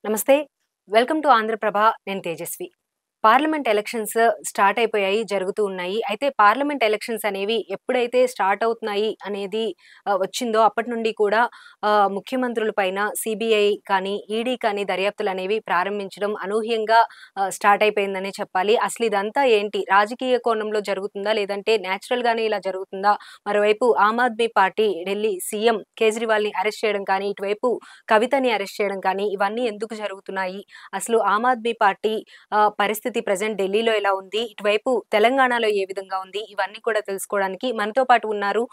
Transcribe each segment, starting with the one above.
నమస్తే. Welcome to Andhra Prabha. నేను Tejaswi. Parliament elections start అయిపోయాయి. జరుగుతూ ఉన్నాయి. అయితే పార్లమెంట్ ఎలక్షన్స్ అనేవి ఎప్పుడైతే స్టార్ట్ అవుతున్నాయి అనేది వచ్చిందో అప్పటి నుండి కూడా ముఖ్యమంత్రుల పైన సీబీఐ కానీ, ఈడీ కానీ దర్యాప్తులనేవి ప్రారంభించడం అనూహ్యంగా స్టార్ట్ అయిపోయిందనే చెప్పాలి. అసలు ఇదంతా ఏంటి? రాజకీయ కోణంలో జరుగుతుందా? లేదంటే నేచురల్‌గానే ఇలా జరుగుతుందా? మరోవైపు ఆమ్ ఆద్మీ పార్టీ ఢిల్లీ సీఎం కేజ్రీవాల్‌ని అరెస్ట్ చేయడం కానీ, ఇటువైపు కవితని అరెస్ట్ చేయడం కానీ ఇవన్నీ ఎందుకు జరుగుతున్నాయి? అసలు ఆమ్ ఆద్మీ పార్టీ పరిస్థితి ప్రెజెంట్ ఢిల్లీలో ఎలా ఉంది? ఇటువైపు తెలంగాణలో ఏ విధంగా ఉంది? ఇవన్నీ కూడా తెలుసుకోవడానికి మనతో పాటు ఉన్నారు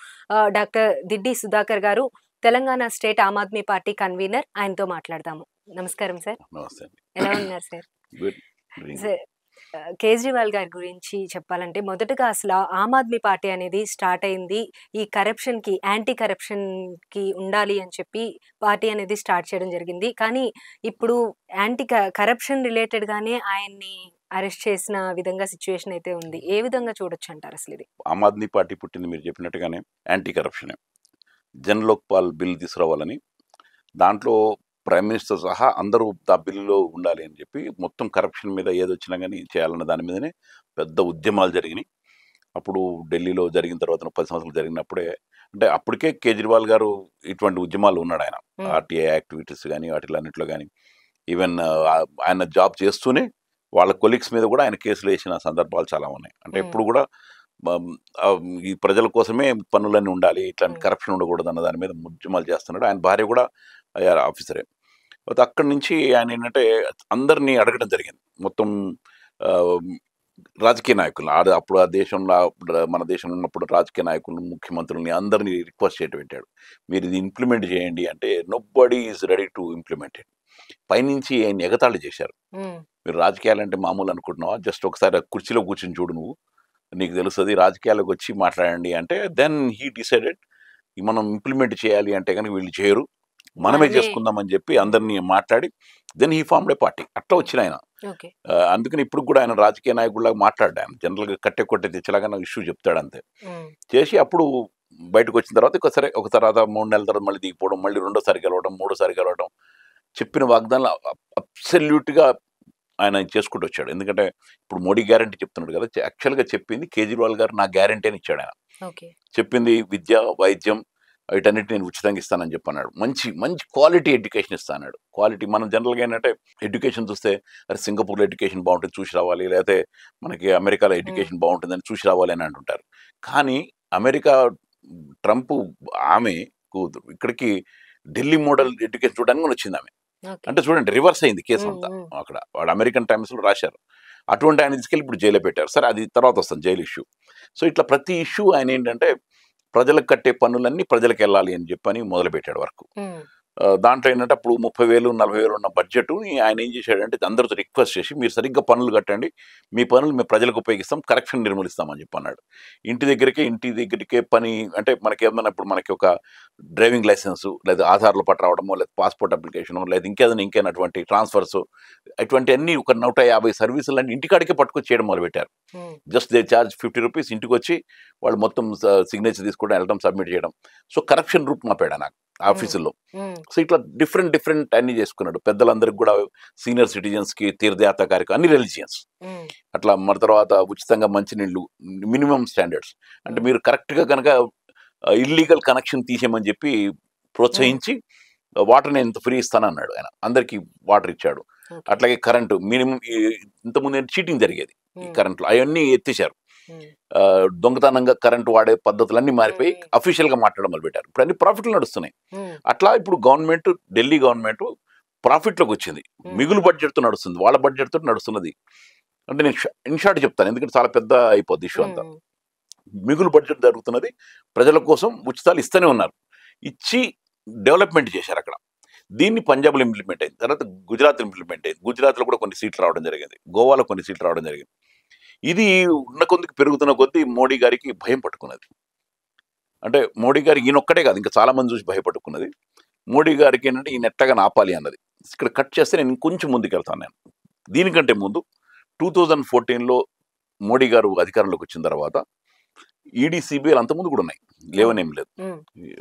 డాక్టర్ దిడ్డి సుధాకర్ గారు. తెలంగాణ స్టేట్ ఆమ్ ఆద్మీ పార్టీ కన్వీనర్. ఆయనతో మాట్లాడదాము. నమస్కారం సార్. నమస్తే అండి. ఎలా ఉన్నారు sir? Good evening. Sir, Kejriwal గారి గురించి చెప్పాలంటే మొదటగా అసలు ఆమ్ ఆద్మీ పార్టీ అనేది స్టార్ట్ అయింది. ఈ కరప్షన్‌కి, యాంటీ కరప్షన్‌కి ఉండాలి అని చెప్పి పార్టీ అనేది స్టార్ట్ చేయడం జరిగింది. కానీ ఇప్పుడు యాంటీ కరప్షన్ రిలేటెడ్‌గానే ఆయన్ని అరెస్ట్ చేసిన విధంగా సిట్యుయేషన్ అయితే ఉంది. ఏ విధంగా చూడొచ్చంటారు అసలిది? ఆమ్ ఆద్మీ పార్టీ పుట్టింది మీరు చెప్పినట్టుగానే యాంటీ కరప్షనే. జన్ లోక్పాల్ బిల్ తీసుకురావాలని, దాంట్లో ప్రైమ్ మినిస్టర్ సహా అందరూ ఆ బిల్లులో ఉండాలి అని చెప్పి మొత్తం కరప్షన్ మీద ఏదొచ్చినా కానీ చేయాలన్న దాని మీదనే పెద్ద ఉద్యమాలు జరిగినాయి. అప్పుడు ఢిల్లీలో జరిగిన తర్వాత 10 సంవత్సరాలు జరిగినప్పుడే అంటే అప్పటికే కేజ్రీవాల్ గారు ఇటువంటి ఉద్యమాలు ఉన్నాడు ఆయన. హ్మ్. ఆర్టీఐ యాక్టివిటీస్ కానీ వాటిలన్నింటిలో కానీ ఈవెన్ ఆయన జాబ్ చేస్తూనే వాళ్ళ కొలీగ్స్ మీద కూడా ఆయన కేసులు వేసిన సందర్భాలు చాలా ఉన్నాయి. అంటే హ్మ్. ఎప్పుడు కూడా మం, ఆ, ఈ ప్రజల కోసమే పనులన్నీ ఉండాలి, ఇట్లాంటి హ్మ్. కరప్షన్ ఉండకూడదు అన్న దాని మీద ఉద్యమాలు చేస్తున్నాడు. ఆయన భార్య కూడా ఐఆర్ ఆఫీసరే. అయితే అక్కడి నుంచి ఆయన ఏంటంటే అందరినీ అడగడం జరిగింది. మొత్తం ఆ, రాజకీయ నాయకులు అప్పుడు ఆ దేశంలో మన దేశంలో ఉన్నప్పుడు రాజకీయ నాయకులను, ముఖ్యమంత్రుల్ని అందరినీ రిక్వెస్ట్ చేయడం పెట్టాడు. మీరు ఇది ఇంప్లిమెంట్ చేయండి అంటే nobody is ready to implement it. పైనుంచి ఆయన ఎగతాళి చేశారు. హ్మ్. మీరు రాజకీయాలంటే మామూలు అనుకుంటున్నావా? జస్ట్ ఒకసారి ఆ కుర్చీలో కూర్చొని చూడు నువ్వు. నీకు తెలుస్తది. రాజకీయాల్లోకి వచ్చి మాట్లాడండి అంటే దెన్ హీ డిసైడెడ్ మనం ఇంప్లిమెంట్ చేయాలి అంటే గనుక వీళ్ళు చేయరు. మనమే మనమే. చేసుకుందాం అని చెప్పి హ్మ్. అందరిని మాట్లాడి then he formed a party. అట్లా వచ్చినాయన. ఓకే. అందుకని ఇప్పుడు కూడా ఆయన రాజకీయ నాయకుడిలాగా మాట్లాడ్డా. ఆయన జనరల్‌గా కట్టె కొట్టే తెచ్చేలాగా నాకు ఇష్యూ చెప్తాడంతే. హ్మ్. చేసి అప్పుడు బయటకొచ్చిన తర్వాత ఒక తర్వాత 3 నెలల తర్వాత మళ్ళీ దిగిపోవడం, మళ్ళీ రెండోసారి గెలవడం, మూడోసారి గెలవడం. చెప్పిన వాగ్దానాలు అబ్సల్యూట్‌గా ఆయన చేసుకుంటూ వచ్చాడు. ఎందుకంటే ఇప్పుడు మోడీ గ్యారంటీ చెప్తున్నాడు కదా! యాక్చువల్‌గా చెప్పింది కేజ్రీవాల్ గారు నా గ్యారంటీ అని ఇచ్చాడాయన. ఓకే. చెప్పింది విద్య, వైద్యం వీటన్నిటిని నేను ఉచితంగా ఇస్తానని చెప్పన్నాడు. మంచి మంచి క్వాలిటీ ఎడ్యుకేషన్ ఇస్తా అన్నాడు. క్వాలిటీ మనం జనరల్‌గా ఏంటంటే ఎడ్యుకేషన్ చూస్తే అరే సింగపూర్‌లో ఎడ్యుకేషన్ బావుంటుంది చూసి రావాలి. లేకపోతే మనకి అమెరికాలో హ్మ్. ఎడ్యుకేషన్ బావుంటుందని చూసి రావాలి అని అంటుంటారు. కానీ అమెరికా ట్రంప్ ఆమె కూతురు ఇక్కడికి ఢిల్లీ మోడల్ ఎడ్యుకేషన్ చూడడానికి వచ్చిందామె. ఓకే. అంటే చూడండి రివర్స్ అయింది కేస్ హ్మ్. అంతా. హ్మ్. అక్కడ వాడు అమెరికన్ టైమ్స్‌లో రాశారు. అటువంటి ఆయన తీసుకెళ్ళి ఇప్పుడు జైల్‌లో పెట్టారు. సరే అది తర్వాత వస్తుంది జైలు ఇష్యూ. సో ఇట్లా ప్రతి ఇష్యూ ఆయన ఏంటంటే ప్రజలకు కట్టే పన్నులన్నీ ప్రజలకెళ్ళాలి అని చెప్పని మొదలుపెట్టాడు వర్క్. హ్మ్. దాంట్లో ఏంటంటే అప్పుడు 30,000, 40,000 ఉన్న బడ్జెట్‌ని ఆయన ఏం చేశాడంటే అందరితో రిక్వెస్ట్ చేసి మీరు సరిగ్గా పన్నులు కట్టండి. మీ పనులు మేము ప్రజలకు ఉపయోగిస్తాం. కరప్షన్ నిర్మూలిస్తాం అని చెప్పి అన్నాడు. ఇంటి దగ్గరికే పని అంటే మనకేమన్నా ఇప్పుడు మనకి ఒక డ్రైవింగ్ లైసెన్సు లేదా ఆధార్‌లో పట్ట రావడమో లేదా పాస్‌పోర్ట్ అప్లికేషనో లేదా ఇంకేదైనా అటువంటి ట్రాన్స్‌ఫర్సు ఇటువంటివన్నీ ఒక 150 సర్వీసులన్నీ ఇంటికాడికే పట్టుకొచ్చి చేయడం మొదలుపెట్టారు. హ్మ్. జస్ట్ దే చార్జ్ ₹50 ఇంటికొచ్చి వాళ్ళు మొత్తం సిగ్నేచర్ తీసుకోవడం, వెళ్ళడం, సబ్మిట్ చేయడం. సో కరప్షన్ రూపుమాపాడు నాకు హ్మ్. ఆఫీసుల్లో. హ్మ్. సో ఇట్లా డిఫరెంట్ అన్నీ చేసుకున్నాడు. పెద్దలందరికి కూడా సీనియర్ సిటిజన్స్‌కి తీర్థయాత్ర కార్యక్రమం అన్ని రిలీజియన్స్. హ్మ్. అట్లా మరి తర్వాత ఉచితంగా మంచినీళ్ళు మినిమమ్ స్టాండర్డ్స్. అంటే హ్మ్. మీరు కరెక్ట్‌గా గనక ఇల్లీగల్ కనెక్షన్ తీసేయమని చెప్పి హ్మ్. ప్రోత్సహించి వాటర్ నేను ఇంత ఫ్రీ ఇస్తానన్నాడు ఆయన. అందరికీ వాటర్ ఇచ్చాడు. ఓకే. అట్లాగే కరెంటు మినిమమ్ ఇంతకుముందు చీటింగ్ జరిగేది ఈ హ్మ్. కరెంట్‌లో. అయన్నీ ఎత్తేసారు. హ్మ్. దొంగతనంగా కరెంట్ వాడే పద్ధతులన్నీ మారిపోయి హ్మ్. అఫీషియల్‌గా మాట్లాడడం మొదలుపెట్టారు. ఇప్పుడు అన్ని ప్రాఫిట్‌లు నడుస్తున్నాయి. హ్మ్. అట్లా ఇప్పుడు ఢిల్లీ గవర్నమెంట్ ప్రాఫిట్‌లోకొచ్చింది. హ్మ్. మిగులు బడ్జెట్‌తో నడుస్తుంది. వాళ్ళ బడ్జెట్‌తో నడుస్తున్నది. అంటే నేను ఇన్ షార్ట్ చెప్తాను. ఎందుకంటే చాలా పెద్ద అయిపోద్ది ఇష్యూ అంతా. హ్మ్. మిగులు బడ్జెట్ జరుగుతున్నది. ప్రజల కోసం ఉచితాలు ఇస్తూనే ఉన్నారు. ఇచ్చి డెవలప్‌మెంట్ చేశారక్కడ. దీన్ని పంజాబ్‌లో ఇంప్లిమెంట్ అయింది. తర్వాత గుజరాత్‌లో ఇంప్లిమెంట్ అయింది. గుజరాత్‌లో కూడా కొన్ని సీట్లు రావడం జరిగింది. గోవాలో కొన్ని సీట్లు రావడం జరిగింది. ఇది ఉన్న కొద్దికి పెరుగుతున్న కొద్దీ మోడీ గారికి భయం పట్టుకున్నది. అంటే మోడీ గారు ఈయనొక్కడే కాదు ఇంకా చాలా మంది చూసి భయపట్టుకున్నది. మోడీ గారికి ఏంటంటే ఈయన ఎట్టగా ఆపాలి అన్నది. ఇక్కడ కట్ చేస్తే నేను ఇంకొంచెం ముందుకెళ్తాను నేను. దీనికంటే ముందు 2014లో మోడీ గారు అధికారంలోకి వచ్చిన తర్వాత ఈడీ సిబిఐలు అంతకుముందు కూడా ఉన్నాయి, లేవనేం లేదు.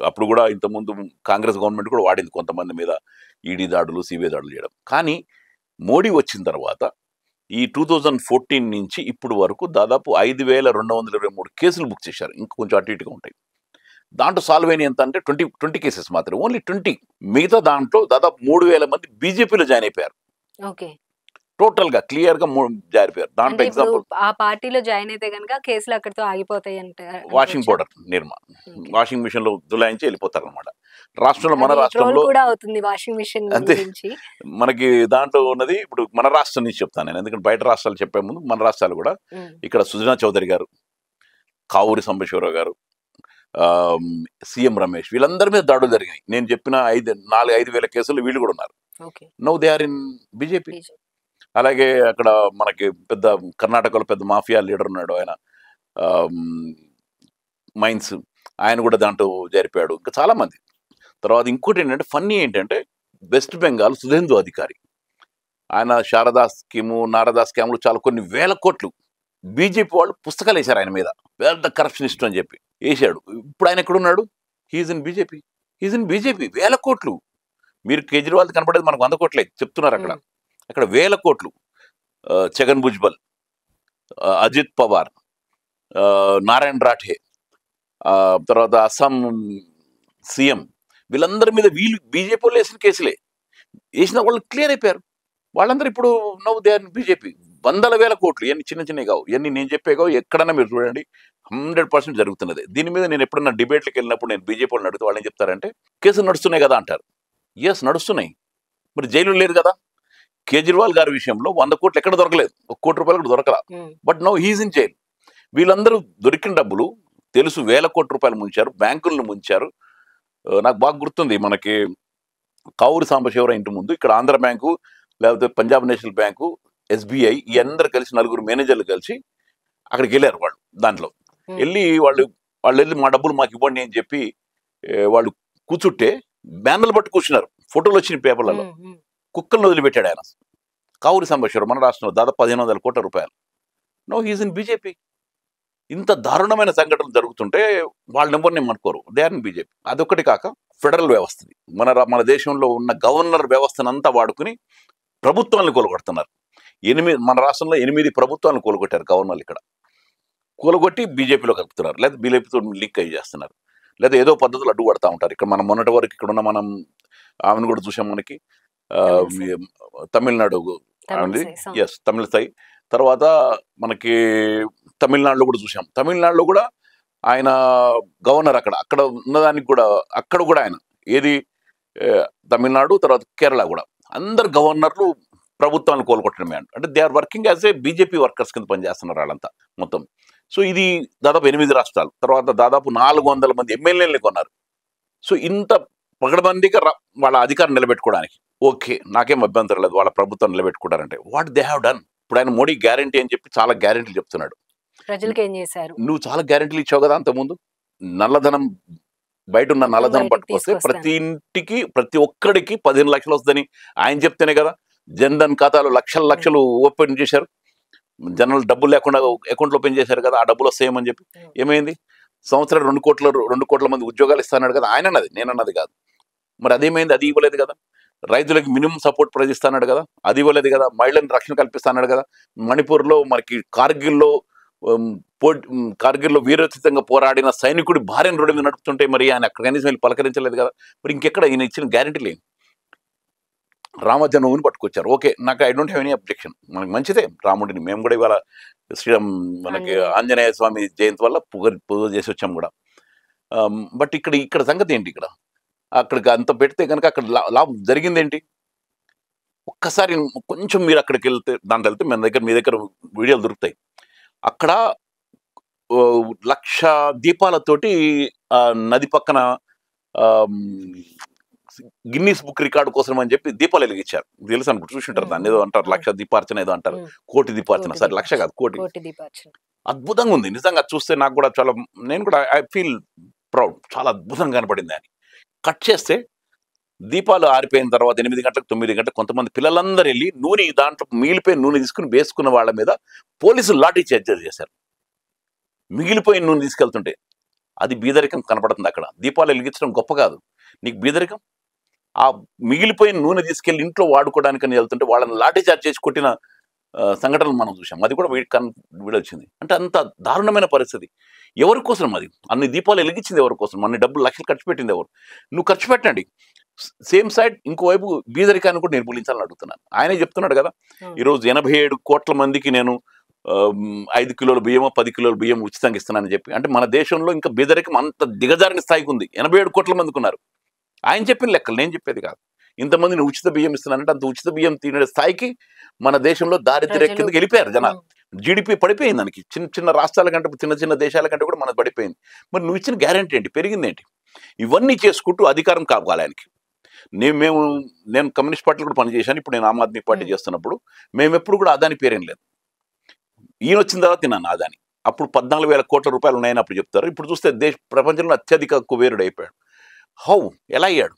అప్పుడు కూడా ఇంతకుముందు కాంగ్రెస్ గవర్నమెంట్ కూడా వాడింది కొంతమంది మీద ఈడీ దాడులు సిబిఐ దాడులు చేయడం. కానీ మోడీ వచ్చిన తర్వాత ఈ 2014 నుంచి ఇప్పుడు వరకు దాదాపు 5,223 కేసులు బుక్ చేశారు. ఇంకా కొంచెం అటు ఇటుగా ఉంటాయి. దాంట్లో సాల్వ్ అయిన ఎంత అంటే 20 కేసెస్ మాత్రం, ఓన్లీ 20. మిగతా దాంట్లో దాదాపు 3,000 మంది బీజేపీలో జాయిన్ అయిపోయారు. ఓకే, టోటల్ గా క్లియర్ గా జారిపోయారు. దాంట్లో అంటే ఇప్పుడు ఎగ్జాంపుల్ ఆ పార్టీలో జాయిన్ అయితే కనుక కేసులు అక్కడితో ఆగిపోతాయి వాషింగ్ పౌడర్ నిర్మా, వాషింగ్ మిషన్ లో దులాయించి వెళ్ళిపోతారు అనమాట. రాష్ట్రంలో మన ట్రోల్ రాష్ట్రంలో కూడా అవుతుంది వాషింగ్ మిషన్ అంతే. గురించి. మనకి దాంట్లో ఉన్నది ఇప్పుడు మన రాష్ట్రం నుంచి చెప్తాను నేను, ఎందుకంటే బయట రాష్ట్రాలు చెప్పే ముందు మన రాష్ట్రాలు కూడా ఇక్కడ సుజనా చౌదరి గారు, కావూరి సాంబశివరావు గారు, సీఎం రమేష్, వీళ్ళందరి మీద దాడులు జరిగాయి. నేను చెప్పిన 4,000-5,000 కేసులు వీళ్ళు కూడా ఉన్నారు. Now they are in BJP. అలాగే అక్కడ మనకి పెద్ద కర్ణాటకలో పెద్ద మాఫియా లీడర్ ఉన్నాడు, ఆయన మైన్స్, ఆయన కూడా దాంట్లో జరిపాడు. ఇంకా చాలా మంది. తర్వాత ఇంకోటి ఏంటంటే ఫన్నీ ఏంటంటే వెస్ట్ బెంగాల్ సుధేందు అధికారి, ఆయన శారదా స్కీము, నారదా స్కామ్లు చాలా కొన్ని వేల కోట్లు బీజేపీ వాళ్ళు పుస్తకాలు వేశారు ఆయన మీద, పెద్ద కరప్షనిస్ట్ అని చెప్పి వేశాడు. ఇప్పుడు ఆయన ఎక్కడున్నాడు? He's in BJP. He's in BJP. వేల కోట్లు. మీరు కేజ్రీవాల్ కనపడేది మనకు 100 కోట్లే చెప్తున్నారు అక్కడ. అక్కడ వేల కోట్లు. ఛగన్ భుజ్బల్, అజిత్ పవార్, నారాయణ రాఠే, తర్వాత అస్సాం సీఎం, వీళ్ళందరి మీద వీళ్ళు బీజేపీ వాళ్ళు వేసిన కేసులే. వేసిన వాళ్ళు క్లియర్ అయిపోయారు. వాళ్ళందరూ ఇప్పుడు నవ్వు దే ఆర్ బీజేపీ. 100,000 కోట్లు. ఇవన్నీ చిన్న చిన్నవి కావు, ఇవన్నీ నేను చెప్పే కావు. ఎక్కడన్నా మీరు చూడండి 100% జరుగుతున్నది. దీని మీద నేను ఎప్పుడన్నా డిబేట్లకు వెళ్ళినప్పుడు నేను బీజేపీ వాళ్ళని అడిగితే వాళ్ళు ఏం చెప్తారంటే కేసులు నడుస్తున్నాయి కదా అంటారు. ఎస్, నడుస్తున్నాయి. మరి జైలు లేరు కదా. కేజ్రీవాల్ గారి విషయంలో 100 కోట్లు ఎక్కడ దొరకలేదు, 1 కోటి రూపాయలు కూడా దొరకలా. But now he's in jail. వీళ్ళందరూ దొరికిన డబ్బులు తెలుసు, వేల కోట్ల రూపాయలు ముంచారు, బ్యాంకులను ముంచారు. నాకు బాగా గుర్తుంది, మనకి కావూరి సాంబశివరావు ఇంటి ముందు ఇక్కడ ఆంధ్ర బ్యాంకు, లేకపోతే పంజాబ్ నేషనల్ బ్యాంకు, ఎస్బీఐ, ఈ అందరు కలిసి 4 మేనేజర్లు కలిసి అక్కడికి వెళ్ళారు. వాళ్ళు దాంట్లో వెళ్ళి వాళ్ళు వెళ్ళి మా డబ్బులు మాకు ఇవ్వండి అని చెప్పి వాళ్ళు కూర్చుంటే బ్యానర్లు పట్టు కూర్చున్నారు. ఫోటోలు వచ్చిన పేపర్లలో. కుక్కలను వదిలిపెట్టాడు ఆయన, కావూరి సాంబశివరావు, మన రాష్ట్రంలో దాదాపు 1,500 కోట్ల రూపాయలు. No, he's in BJP. ఇంత దారుణమైన సంఘటనలు జరుగుతుంటే వాళ్ళని ఎవరిని అనుకోరు, దే ఆర్ ఇన్ బీజేపీ. అదొక్కటి కాక ఫెడరల్ వ్యవస్థది, మన దేశంలో ఉన్న గవర్నర్ వ్యవస్థనంతా వాడుకుని ప్రభుత్వాలను కూలగొడుతున్నారు. మన రాష్ట్రంలో 8 ప్రభుత్వాలను కూలగొట్టారు గవర్నర్లు. ఇక్కడ కూలగొట్టి బీజేపీలో కలుపుతున్నారు, లేదా బీజేపీతో లింక్ అయ్యి చేస్తున్నారు, లేదా ఏదో పద్ధతులు అడ్డుపడతా ఉంటారు. ఇక్కడ మనం మొన్నటి వరకు ఇక్కడ ఉన్న మనం ఆమెను కూడా చూసాం. మనకి తమిళనాడు ఎస్ తమిళ స్థాయి, తర్వాత మనకి తమిళనాడులో కూడా చూసాం. తమిళనాడులో కూడా ఆయన గవర్నర్ అక్కడ ఉన్నదానికి కూడా అక్కడ కూడా ఆయన ఏది తమిళనాడు, తర్వాత కేరళ కూడా అందరు గవర్నర్లు ప్రభుత్వాన్ని కోలుకొట్టడమే. అంటే they are working as a BJP workers కింద పనిచేస్తున్నారు వాళ్ళంతా మొత్తం. సో ఇది దాదాపు 8 రాష్ట్రాలు, తర్వాత దాదాపు 400 మంది ఎమ్మెల్యేలని కొన్నారు. సో ఇంత పగడబందీగా వాళ్ళ అధికారం నిలబెట్టుకోవడానికి ఓకే, నాకేం అభ్యంతరం లేదు వాళ్ళ ప్రభుత్వం నిలబెట్టుకుంటారంటే. What they have done? ఇప్పుడు ఆయన మోడీ గ్యారంటీ అని చెప్పి చాలా గ్యారంటీలు చెప్తున్నాడు. ప్రజలకు ఏం చేశారు? నువ్వు చాలా గ్యారంటీలు ఇచ్చావు కదా అంతకుముందు. నల్లధనం, బయట ఉన్న నల్లధనం పట్టుకొస్తే ప్రతి ఇంటికి ప్రతి ఒక్కడికి 15 లక్షలు వస్తుందని ఆయన చెప్తేనే కదా జన్ధన్ ఖాతాలు లక్షలు ఓపెన్ చేశారు. జనాలు డబ్బులు లేకుండా అకౌంట్లు ఓపెన్ చేశారు కదా, ఆ డబ్బులు వస్తాయేమని చెప్పి. ఏమైంది? సంవత్సరం 2 కోట్ల మంది ఉద్యోగాలు ఇస్తాన్నాడు కదా ఆయన అన్నది, నేనన్నది కాదు. మరి అదేమైంది? అది ఇవ్వలేదు కదా. రైతులకి మినిమం సపోర్ట్ ప్రైజ్ ఇస్తాడు కదా, అది ఇవ్వలేదు కదా. మహిళలను రక్షణ కల్పిస్తాడు కదా. మణిపూర్లో మనకి కార్గిల్లో వీరోచితంగా పోరాడిన సైనికుడి భార్యను రోడ్డు మీద నడుపుతుంటే మరి ఆయన అక్కడ కనీసం వెళ్ళి పలకరించలేదు కదా. మరి ఇంకెక్కడ ఈయన ఇచ్చిన గ్యారంటీలు ఏం? రామజన్మభూమిని పట్టుకొచ్చారు. ఓకే, నాకు I don't have any objection, మనకి మంచిదే. రాముడిని మేము కూడా ఇవాళ శ్రీరామ్ మనకి ఆంజనేయ స్వామి జయంతి వల్ల పూజ చేసి వచ్చాం కూడా. బట్ ఇక్కడ సంగతి ఏంటి? అక్కడికి అంత పెడితే కనుక అక్కడ లాభం జరిగిందేంటి? ఒక్కసారి కొంచెం మీరు అక్కడికి దాంట్లో వెళ్తే మీ దగ్గర వీడియోలు దొరుకుతాయి. అక్కడ 1,00,000 దీపాలతోటి నది పక్కన గిన్నీస్ బుక్ రికార్డు కోసం అని చెప్పి దీపాలు వెలిగించారు. తెలుసు అనుకుంటు చూసింటారు దాన్ని, ఏదో అంటారు 1,00,000 దీపార్చన ఏదో అంటారు, కోటి దీపార్చన. సరే 1,00,000 కాదు, కోటి దీపార్చన. అద్భుతంగా ఉంది నిజంగా. చూస్తే నాకు కూడా చాలా, నేను కూడా ఐ ఫీల్ ప్రౌడ్. చాలా అద్భుతంగా కనపడింది అని. కట్ చేస్తే దీపాలు ఆరిపోయిన తర్వాత 8 గంటలకు 9 గంటలకు కొంతమంది పిల్లలందరూ వెళ్ళి దాంట్లో మిగిలిపోయిన నూనె తీసుకుని వేసుకున్న వాళ్ళ మీద పోలీసులు లాఠీ చార్జ్ చేశారు. మిగిలిపోయిన నూనె తీసుకెళ్తుంటే అది బీదరికం కనపడుతుంది అక్కడ. దీపాలు వెలిగించడం గొప్ప కాదు, నీకు బీదరికం. ఆ మిగిలిపోయిన నూనె తీసుకెళ్ళి ఇంట్లో వాడుకోవడానికని వెళ్తుంటే వాళ్ళని లాఠీ చార్జ్ చేసి కొట్టిన సంఘటనలు మనం చూసాం. అది కూడా వీడొచ్చింది. అంటే అంత దారుణమైన పరిస్థితి. ఎవరి కోసం అది? అన్ని దీపాలు వెలిగించింది ఎవరి కోసం? అన్ని డబ్బులు లక్షలు ఖర్చు పెట్టింది ఎవరు? నువ్వు ఖర్చు పెట్టండి. సేమ్ సైడ్ ఇంకోవైపు బీదరికాన్ని కూడా నిర్మూలించాలని అడుగుతున్నాను. ఆయనే చెప్తున్నాడు కదా, ఈరోజు 87 కోట్ల మందికి నేను 5 కిలోల బియ్యమో 10 కిలోల బియ్యం ఉచితంగా ఇస్తున్నానని చెప్పి. అంటే మన దేశంలో ఇంకా బీదరికం అంత దిగజారిన స్థాయికి ఉంది. 87 కోట్ల మందికి ఉన్నారు. ఆయన చెప్పిన లెక్కలు, నేను చెప్పేది కాదు. ఇంతమందిని ఉచిత బియ్యం ఇస్తున్నానంటే అంత ఉచిత బియ్యం తినే స్థాయికి మన దేశంలో దారిద్ర్య కిందకి వెళ్ళిపోయారు జనాలు. జీడిపి పడిపోయింది. దానికి చిన్న చిన్న రాష్ట్రాల కంటే, చిన్న చిన్న దేశాల కంటే కూడా మనకు పడిపోయింది. మరి నువ్వు ఇచ్చిన గ్యారంటీ ఏంటి? పెరిగింది ఏంటి? ఇవన్నీ చేసుకుంటూ అధికారం కావాలి ఆయనకి. నేను కమ్యూనిస్ట్ పార్టీలో కూడా పనిచేశాను. ఇప్పుడు నేను ఆమ్ ఆద్మీ పార్టీ చేస్తున్నప్పుడు మేము ఎప్పుడు కూడా అదాని పేరేం లేదు. ఈయన వచ్చిన తర్వాత తిన్నాను అదాని. అప్పుడు 14,000 కోట్ల రూపాయలు ఉన్నాయని అప్పుడు చెప్తారు. ఇప్పుడు చూస్తే ప్రపంచంలో అత్యధిక కుబేరుడు అయిపోయాడు. హౌ? ఎలా అయ్యాడు?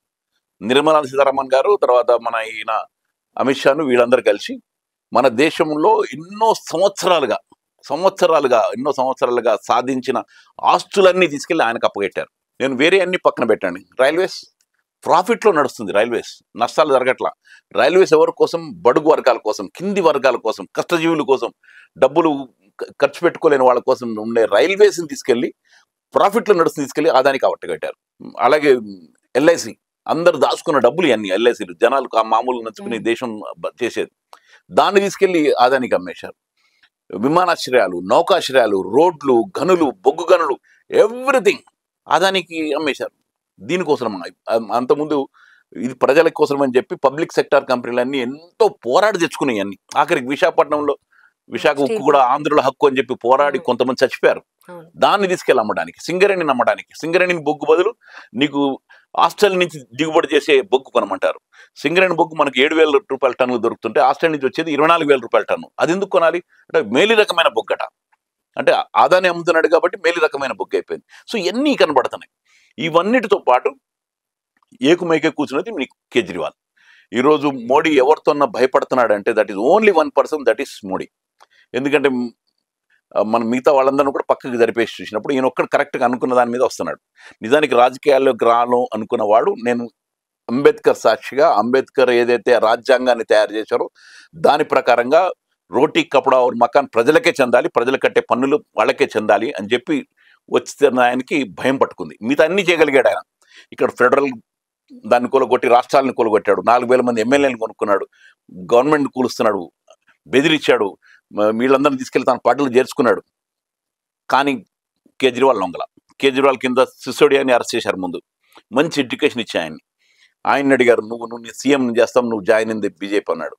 నిర్మలా సీతారామన్ గారు, తర్వాత మన ఈయన అమిత్ షాను, వీళ్ళందరూ కలిసి మన దేశంలో ఎన్నో సంవత్సరాలుగా సాధించిన ఆస్తులన్నీ తీసుకెళ్లి ఆయనకు అప్పగెట్టారు. నేను వేరే అన్ని పక్కన పెట్టండి. రైల్వేస్ ప్రాఫిట్లో నడుస్తుంది. రైల్వేస్ నష్టాలు జరగట్లా. రైల్వేస్ ఎవరి కోసం? బడుగు వర్గాల కోసం, కింది వర్గాల కోసం, కష్టజీవుల కోసం, డబ్బులు ఖర్చు పెట్టుకోలేని వాళ్ళ కోసం ఉండే రైల్వేస్ని తీసుకెళ్లి ప్రాఫిట్లో నడుస్తుంది, తీసుకెళ్లి అదానికి అవట్టగట్టారు. అలాగే ఎల్ఐసి, అందరు దాచుకున్న డబ్బులు ఇవన్నీ ఎల్ఐసీలు, జనాలకు ఆ మామూలు నచ్చుకునే దేశం చేసేది, దాన్ని తీసుకెళ్లి అదానికి అమ్మేశారు. విమానాశ్రయాలు, నౌకాశ్రయాలు, రోడ్లు, గనులు, బొగ్గు గనులు, ఎవ్రీథింగ్ అదానికి అమ్మేశారు. దీనికోసం అంతకుముందు ఇది ప్రజల కోసం అని చెప్పి పబ్లిక్ సెక్టార్ కంపెనీలన్నీ ఎంతో పోరాడి తెచ్చుకున్నాయి అన్ని. ఆఖరికి విశాఖపట్నంలో విశాఖ ఉక్కు కూడా ఆంధ్రుల హక్కు అని చెప్పి పోరాడి కొంతమంది చచ్చిపోయారు. దాన్ని తీసుకెళ్ళి అమ్మడానికి, సింగరేణిని అమ్మడానికి. సింగరేణిని బొగ్గు బదులు నీకు ఆస్ట్రేలియా నుంచి దిగుబడి చేసే బొగ్గు కొనమంటారు. సింగరేణి బొగ్గు మనకి 7,000 రూపాయల టన్నులు దొరుకుతుంటే ఆస్ట్రేలియా నుంచి వచ్చేది 24,000 రూపాయల టన్ను. అది ఎందుకు కొనాలి? అంటే మేలి రకమైన బొగ్గట. అంటే ఆదాని అమ్ముతున్నాడు కాబట్టి మేలి రకమైన బొగ్గు అయిపోయింది. సో ఇవన్నీ కనబడుతున్నాయి. ఇవన్నిటితో పాటు ఏకుమైకే కూర్చున్నది మీకు కేజ్రీవాల్. ఈరోజు మోడీ ఎవరితోన్నా భయపడుతున్నాడు అంటే that is only 1 person, that is Modi. ఎందుకంటే మనం మిగతా వాళ్ళందరినీ కూడా పక్కకి జరిపేసి చూసినప్పుడు ఈయన ఒక్కడు కరెక్ట్గా అనుకున్న దాని మీద వస్తున్నాడు. నిజానికి రాజకీయాల్లోకి రాను అనుకున్నవాడు, నేను అంబేద్కర్ సాక్షిగా, అంబేద్కర్ ఏదైతే రాజ్యాంగాన్ని తయారు చేశారో దాని ప్రకారంగా రోటీ కపడా और మకాన్ ప్రజలకే చెందాలి, ప్రజలు కట్టే పన్నులు వాళ్ళకే చెందాలి అని చెప్పి వచ్చిన ఆయనకి భయం పట్టుకుంది. మిగతా అన్ని చేయగలిగాడు ఆయన. ఇక్కడ ఫెడరల్ దాన్ని కూలగొట్టి రాష్ట్రాలను కూలగొట్టాడు, 4,000 మంది ఎమ్మెల్యేలను కొనుక్కున్నాడు, గవర్నమెంట్ కూలుస్తున్నాడు, బెదిరించాడు, వీళ్ళందరినీ తీసుకెళ్లి తన పార్టీలో చేర్చుకున్నాడు. కానీ కేజ్రీవాల్ లొంగల. కేజ్రీవాల్ కింద సిసోడియాని అరెస్ట్ చేశారు. ముందు మంచి ఎడ్యుకేషన్ ఇచ్చి ఆయన్ని అడిగారు, నువ్వు సీఎం చేస్తాం, నువ్వు జాయిన్ అయింది బీజేపీ అన్నాడు.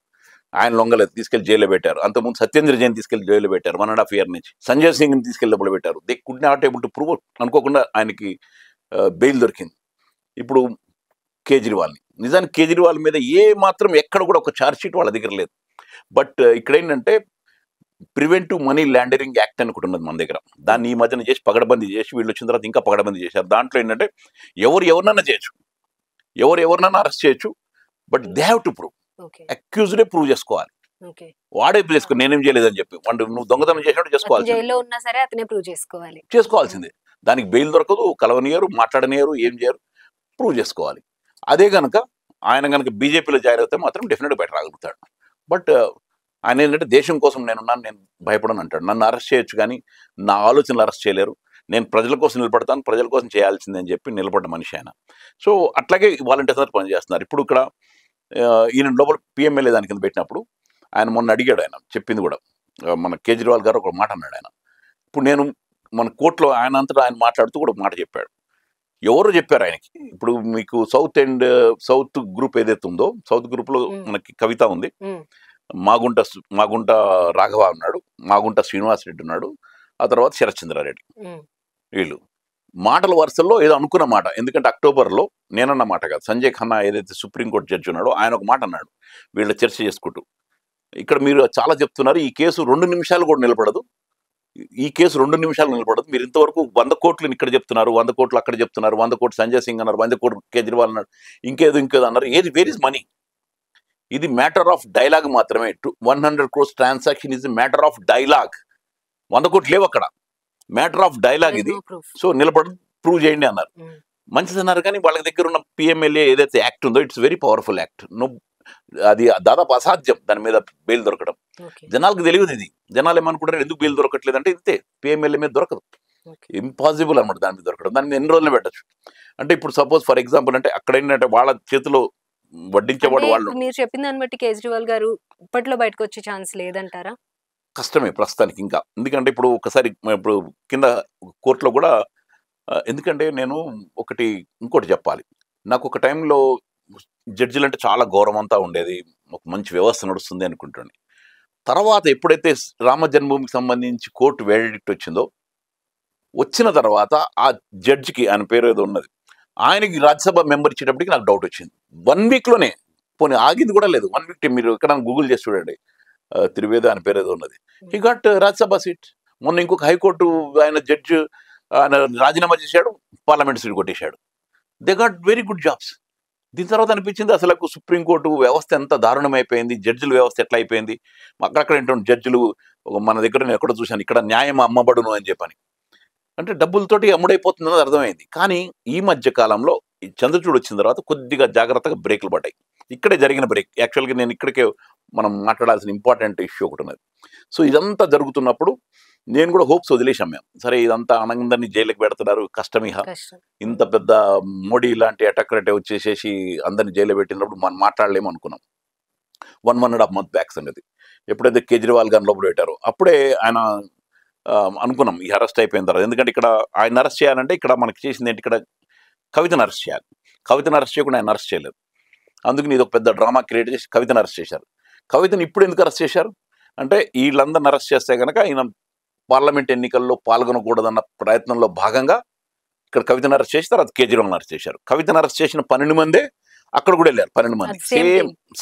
ఆయన లొంగలేదు, తీసుకెళ్లి జైల్లో పెట్టారు. అంతకుముందు సత్యేంద్ర జైన్ తీసుకెళ్లి జైల్లో పెట్టారు 1.5 year నుంచి. సంజయ్ సింగ్ని తీసుకెళ్లి డబ్బులు పెట్టారు. They could not able to prove. అనుకోకుండా ఆయనకి బెయిల్ దొరికింది. ఇప్పుడు కేజ్రీవాల్ని, నిజానికి కేజ్రీవాల్ మీద ఏ మాత్రం ఎక్కడ కూడా ఒక ఛార్జ్ షీట్ వాళ్ళ దగ్గర లేదు. బట్ ఇక్కడ ఏంటంటే ప్రివెంటివ్ మనీ లాండరింగ్ యాక్ట్ అని ఒకటి ఉన్నది మన దగ్గర. దాన్ని ఈ మధ్యన చేసి పగడబందీ చేసి వీళ్ళు వచ్చిన తర్వాత ఇంకా పగడబందీ చేశారు. దాంట్లో ఏంటంటే ఎవరినన్నా చేయొచ్చు, ఎవరినన్నా అరెస్ట్ చేయొచ్చు, but they have to prove. అక్యూజ్డే ప్రూవ్ చేసుకోవాలి. వాడే చేసుకో, నేనేం చేయలేదని చెప్పి నువ్వు దొంగతనం చేసినట్టు చేసుకోవాల్సిందే. దానికి బెయిల్ దొరకదు, కలవనియరు, మాట్లాడనియరు, ఏం చేయరు, ప్రూవ్ చేసుకోవాలి. అదే కనుక ఆయన కనుక బీజేపీలో జాయిన్ అయితే మాత్రం డెఫినెట్గా బయట రాగలుగుతాడు. బట్ ఆయన ఏంటంటే దేశం కోసం నేనున్నాను, నేను భయపడను అంటాడు. నన్ను అరెస్ట్ చేయొచ్చు కానీ నా ఆలోచనలు అరెస్ట్ చేయలేరు, నేను ప్రజల కోసం నిలబడతాను, ప్రజల కోసం చేయాల్సిందని చెప్పి నిలబడ్డ మనిషి ఆయన. సో అట్లాగే వాలంటీర్స్ అందరూ పనిచేస్తున్నారు. ఇప్పుడు ఇక్కడ ఈయన లోపల పిఎంఎల్ఏ దాని కింద పెట్టినప్పుడు ఆయన మొన్న అడిగాడు, ఆయన చెప్పింది కూడా, మన కేజ్రీవాల్ గారు ఒక మాట అన్నాడు ఆయన. ఇప్పుడు నేను మన కోర్టులో ఆయన అంతటా ఆయన మాట్లాడుతూ కూడా ఒక మాట చెప్పాడు. ఎవరు చెప్పారు ఆయనకి? ఇప్పుడు మీకు సౌత్ గ్రూప్ ఏదైతే ఉందో, సౌత్ గ్రూప్లో మనకి కవిత ఉంది, మాగుంట రాఘవ ఉన్నాడు, మాగుంట శ్రీనివాస్ రెడ్డి ఉన్నాడు, ఆ తర్వాత శరత్చంద్రారెడ్డి. వీళ్ళు మాటల వరుసల్లో ఏదో అనుకున్న మాట. ఎందుకంటే అక్టోబర్లో నేనన్న మాట కాదు, సంజయ్ ఖన్నా ఏదైతే సుప్రీంకోర్టు జడ్జి ఉన్నాడో ఆయన ఒక మాట అన్నాడు వీళ్ళ చర్చ చేసుకుంటూ. ఇక్కడ మీరు చాలా చెప్తున్నారు, ఈ కేసు 2 నిమిషాలు కూడా నిలబడదు, ఈ కేసు 2 నిమిషాలు నిలబడదు. మీరు ఇంతవరకు 100 కోట్లు ఇక్కడ చెప్తున్నారు, 100 కోట్లు అక్కడ చెప్తున్నారు, 100 కోట్లు సంజయ్ సింగ్ అన్నారు, 100 కోట్లు కేజ్రీవాల్ అన్నాడు, ఇంకేదో అన్నారు. Where is money? ఇది మ్యాటర్ ఆఫ్ డైలాగ్ మాత్రమే. 100 crores transaction is matter of dialogue. 100 కోట్లు లేవు అక్కడ. మ్యాటర్ ఆఫ్ డైలాగ్ ఇది. సో నిలబడి ప్రూవ్ చేయండి అన్నారు. మంచిది అన్నారు, కానీ వాళ్ళ దగ్గర ఉన్న పిఎంఎల్ఏ ఏదైతే యాక్ట్ ఉందో ఇట్స్ వెరీ పవర్ఫుల్ యాక్ట్. అది దాదాపు అసాధ్యం దాని మీద బెయిల్ దొరకడం. జనాలకు తెలియదు ఇది. జనాలు ఏమనుకుంటారు, ఎందుకు బెయిల్ దొరకట్లేదు అంటే ఇంతే, పిఎంఎల్ఏ మీద దొరకదు, ఇంపాసిబుల్ అనమాట దాని మీద దొరకడం. దాన్ని ఎన్ని రోజులు పెట్టచ్చు అంటే ఇప్పుడు సపోజ్ ఫర్ ఎగ్జాంపుల్ అంటే అక్కడ ఏంటంటే వాళ్ళ చేతిలో వడ్డించేవాడు వాళ్ళు. మీరు చెప్పిన దాన్ని బట్టి కేజ్రీవాల్ గారు ఇప్పట్లో బయటకు వచ్చే ఛాన్స్ లేదంటారా? కష్టమే ప్రస్తుతానికి ఇంకా. ఎందుకంటే ఇప్పుడు ఒకసారి ఇప్పుడు కింద కోర్టులో కూడా, ఎందుకంటే నేను ఇంకోటి చెప్పాలి. నాకు ఒక టైంలో జడ్జిలు అంటే చాలా గౌరవం అంతా ఉండేది, ఒక మంచి వ్యవస్థ నడుస్తుంది అనుకుంటుంది. తర్వాత ఎప్పుడైతే రామ జన్మభూమికి సంబంధించి కోర్టు వేడిక్ట్ వచ్చిన తర్వాత ఆ జడ్జికి, ఆయన పేరు ఏదో ఉన్నది, ఆయనకి రాజ్యసభ మెంబర్ ఇచ్చేటప్పటికి నాకు డౌట్ వచ్చింది. 1 వీక్లోనే, పోనీ ఆగింది కూడా లేదు, 1 వీక్. మీరు ఎక్కడ గూగుల్ చేసి చూడండి, త్రివేద ఆయన పేరు ఏదో ఉన్నది, హీ గాట్ రాజ్యసభ సీట్. మొన్న ఇంకొక హైకోర్టు ఆయన జడ్జి ఆయన రాజీనామా చేశాడు, పార్లమెంట్ సీట్ కొట్టేశాడు. They got very good jobs. దీని తర్వాత అనిపించింది అసలు సుప్రీంకోర్టు వ్యవస్థ ఎంత దారుణమైపోయింది, జడ్జిల వ్యవస్థ ఎట్లా అయిపోయింది. అక్కడక్కడ ఏంటంటే జడ్జిలు, మన దగ్గర నేను ఎక్కడ చూశాను, ఇక్కడ న్యాయం అమ్మబడును అని చెప్పని, అంటే డబ్బులతోటి అమ్ముడైపోతుందని అర్థమైంది. కానీ ఈ మధ్య కాలంలో ఈ చంద్రచూడ్ వచ్చిన తర్వాత కొద్దిగా జాగ్రత్తగా బ్రేకులు పడ్డాయి. ఇక్కడే జరిగిన బ్రేక్. యాక్చువల్గా నేను ఇక్కడికే మనం మాట్లాడాల్సిన ఇంపార్టెంట్ ఇష్యూ ఒకటి ఉన్నది. సో ఇదంతా జరుగుతున్నప్పుడు నేను కూడా హోప్స్ వదిలేసాం మేము. సరే ఇదంతా అందరినీ జైలుకి పెడుతున్నారు, కష్టమిహ, ఇంత పెద్ద మోడీ లాంటి అటాక్రేటే వచ్చేసేసి అందరినీ జైలు పెట్టినప్పుడు మనం మాట్లాడలేము అనుకున్నాం. 1.5 month బ్యాక్ సంగతి. ఎప్పుడైతే కేజ్రీవాల్ గారిని లోపల పెట్టారో అప్పుడే ఆయన అనుకున్నాం ఈ అరెస్ట్ అయిపోయిన తర్వాత. ఎందుకంటే ఇక్కడ ఆయన అరెస్ట్ చేయాలంటే ఇక్కడ మనకి చేసింది ఏంటి, ఇక్కడ కవితను అరెస్ట్ చేయాలి. కవితను అరెస్ట్ చేయకుండా ఆయన అరెస్ట్ చేయలేదు. అందుకని ఇది ఒక పెద్ద డ్రామా క్రియేట్ చేసి కవితను అరెస్ట్ చేశారు. కవితను ఇప్పుడు ఎందుకు అరెస్ట్ చేశారు అంటే, వీళ్ళందరిని అరెస్ట్ చేస్తే కనుక ఈయన పార్లమెంట్ ఎన్నికల్లో పాల్గొనకూడదన్న ప్రయత్నంలో భాగంగా ఇక్కడ కవితను అరెస్ట్ చేసి తర్వాత కేజ్రీవాల్ని అరెస్ట్ చేశారు. కవితను అరెస్ట్ చేసిన 12 మందే అక్కడ కూడా వెళ్ళారు. 12 మంది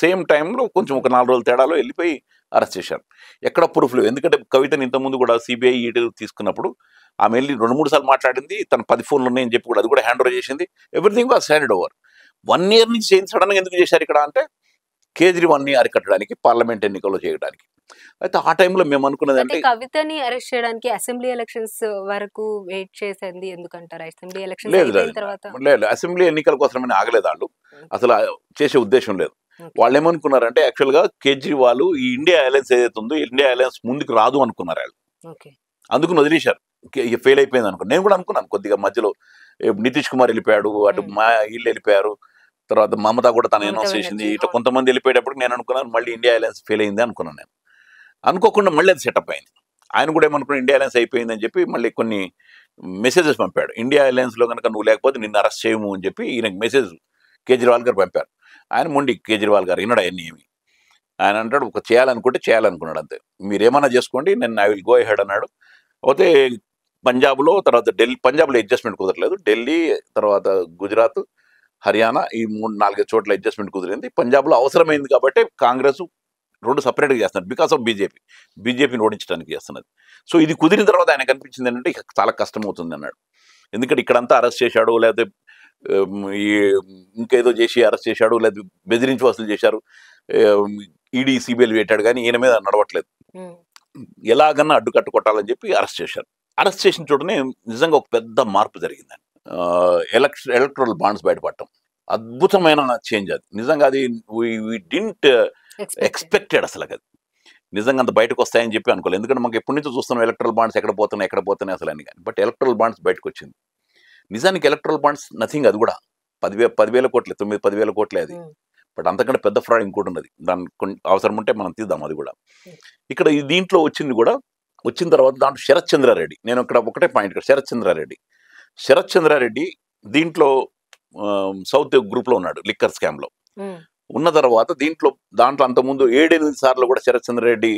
సేమ్ టైంలో కొంచెం ఒక 4 రోజుల తేడాలో వెళ్ళిపోయి అరెస్ట్ చేశారు. ఎక్కడ ప్రూఫ్ లేవు. ఎందుకంటే కవితను ఇంతకుముందు కూడా సిబిఐ ఈడీ తీసుకున్నప్పుడు ఆమె వెళ్ళి 2-3 సార్లు మాట్లాడింది, తన 10 ఫోన్లు ఉన్నాయని చెప్పి కూడా అది కూడా హ్యాండ్ ఓవర్ చేసింది. Everything was handed over. 1 year నుంచి సడన్గా ఎందుకు చేశారు ఇక్కడ అంటే, కేజ్రీవాల్ని అరికట్టడానికి, పార్లమెంట్ ఎన్నికల్లో చేయడానికి. అయితే ఆ టైంలో మేము అనుకున్నది అంటే, కవితని అరెస్ట్ చేయడానికి అసెంబ్లీ ఎలక్షన్స్ వరకు వెయిట్ చేసేది ఎందుకంటారు? అసెంబ్లీ ఎలక్షన్స్ లేదు, అసెంబ్లీ ఎన్నికల కోసమని ఆగలేదు వాళ్ళు, అసలు చేసే ఉద్దేశం లేదు. వాళ్ళు ఏమనుకున్నారంటే, యాక్చువల్గా కేజ్రీవాల్ ఈ ఇండియా అలయన్స్ ఏదైతే ఉందో, ఇండియా అలయన్స్ ముందుకు రాదు అనుకున్నారు వాళ్ళు. అందుకుని వదిలేశారు, ఫెయిల్ అయిపోయింది అనుకున్నాను. నేను కూడా అనుకున్నాను కొద్దిగా మధ్యలో. నితీష్ కుమార్ వెళ్ళిపోయాడు, అటు వీళ్ళు వెళ్ళిపోయారు, తర్వాత మమతా కూడా తన అనౌన్స్ చేసింది, ఇట్లా కొంతమంది వెళ్ళిపోయేటప్పుడు నేను అనుకున్నాను మళ్ళీ ఇండియా అలయన్స్ ఫెయిల్ అయింది అనుకున్నాను. నేను అనుకోకుండా మళ్ళీ అది సెటప్ అయింది. ఆయన కూడా ఏమనుకున్నాను, ఇండియా అలయన్స్ అయిపోయింది అని చెప్పి మళ్ళీ కొన్ని మెసేజెస్ పంపాడు. ఇండియా అలయన్స్లో కనుక నువ్వు లేకపోతే నిన్ను అరెస్ట్ చేయము అని చెప్పి ఈయనకు మెసేజ్ కేజ్రీవాల్ గారు పంపారు. ఆయన మొండి కేజ్రీవాల్ గారు విన్నాడు అవన్నీ ఏమి. ఆయన అంటాడు, ఒక చేయాలనుకున్నాడు అంతే, మీరు ఏమన్నా చేసుకోండి, నేను ఐ విల్ గో అహెడ్ అన్నాడు. అయితే పంజాబ్లో, తర్వాత పంజాబ్లో అడ్జస్ట్మెంట్ కుదరలేదు, ఢిల్లీ, తర్వాత గుజరాత్, హర్యానా, ఈ 3-4 చోట్ల అడ్జస్ట్మెంట్ కుదిరింది. పంజాబ్లో అవసరమైంది కాబట్టి కాంగ్రెస్ 2 సపరేట్గా చేస్తున్నారు, బికాస్ ఆఫ్ బీజేపీని ఓడించడానికి చేస్తున్నది. సో ఇది కుదిరిన తర్వాత ఆయన కనిపించింది ఏంటంటే చాలా కష్టం అవుతుంది అన్నాడు. ఎందుకంటే ఇక్కడంతా అరెస్ట్ చేశాడు, లేకపోతే ఇంకేదో చేసి అరెస్ట్ చేశాడు, లేదా బెదిరించి వసూలు చేశారు, ఈడీ సిబిఐలు పెట్టాడు, కానీ ఈయన మీద నడవట్లేదు, ఎలాగన్నా అడ్డుకట్టు కొట్టాలని చెప్పి అరెస్ట్ చేశారు. అరెస్ట్ చేసిన చోటనే నిజంగా ఒక పెద్ద మార్పు జరిగిందని, ఎలక్ట్రల్ బాండ్స్ బయటపడటం అద్భుతమైన చేంజ్. అది నిజంగా అది వీ డింట్ ఎక్స్పెక్టెడ్ అసలు. అది నిజంగా అంత బయటకు వస్తాయని చెప్పి అనుకోలేదు. ఎందుకంటే మాకు ఎప్పటి నుంచో చూస్తున్నాం ఎలక్ట్రల్ బాండ్స్ ఎక్కడ పోతున్నాయి అసలు అని. కానీ బట్ ఎలక్ట్రల్ బాండ్స్ బయటకు వచ్చింది. నిజానికి ఎలక్ట్రల్ బాండ్స్ నథింగ్, అది కూడా 10,000 కోట్లే, 9-10,000 కోట్లే అది. బట్ అంతకంటే పెద్ద ఫ్రాడ్ ఇంకోటి ఉన్నది, దాని అవసరం ఉంటే మనం తీద్దాం అది కూడా. ఇక్కడ దీంట్లో వచ్చిన తర్వాత దాంట్లో శరత్ చంద్రారెడ్డి, నేను ఇక్కడ ఒకటే పాయింట్, ఇక్కడ శరత్ చంద్రారెడ్డి దీంట్లో సౌత్ గ్రూప్లో ఉన్నాడు, లిక్కర్ స్కామ్లో ఉన్న తర్వాత దాంట్లో అంతకుముందు 7-8 సార్లు కూడా శరత్ చంద్రారెడ్డి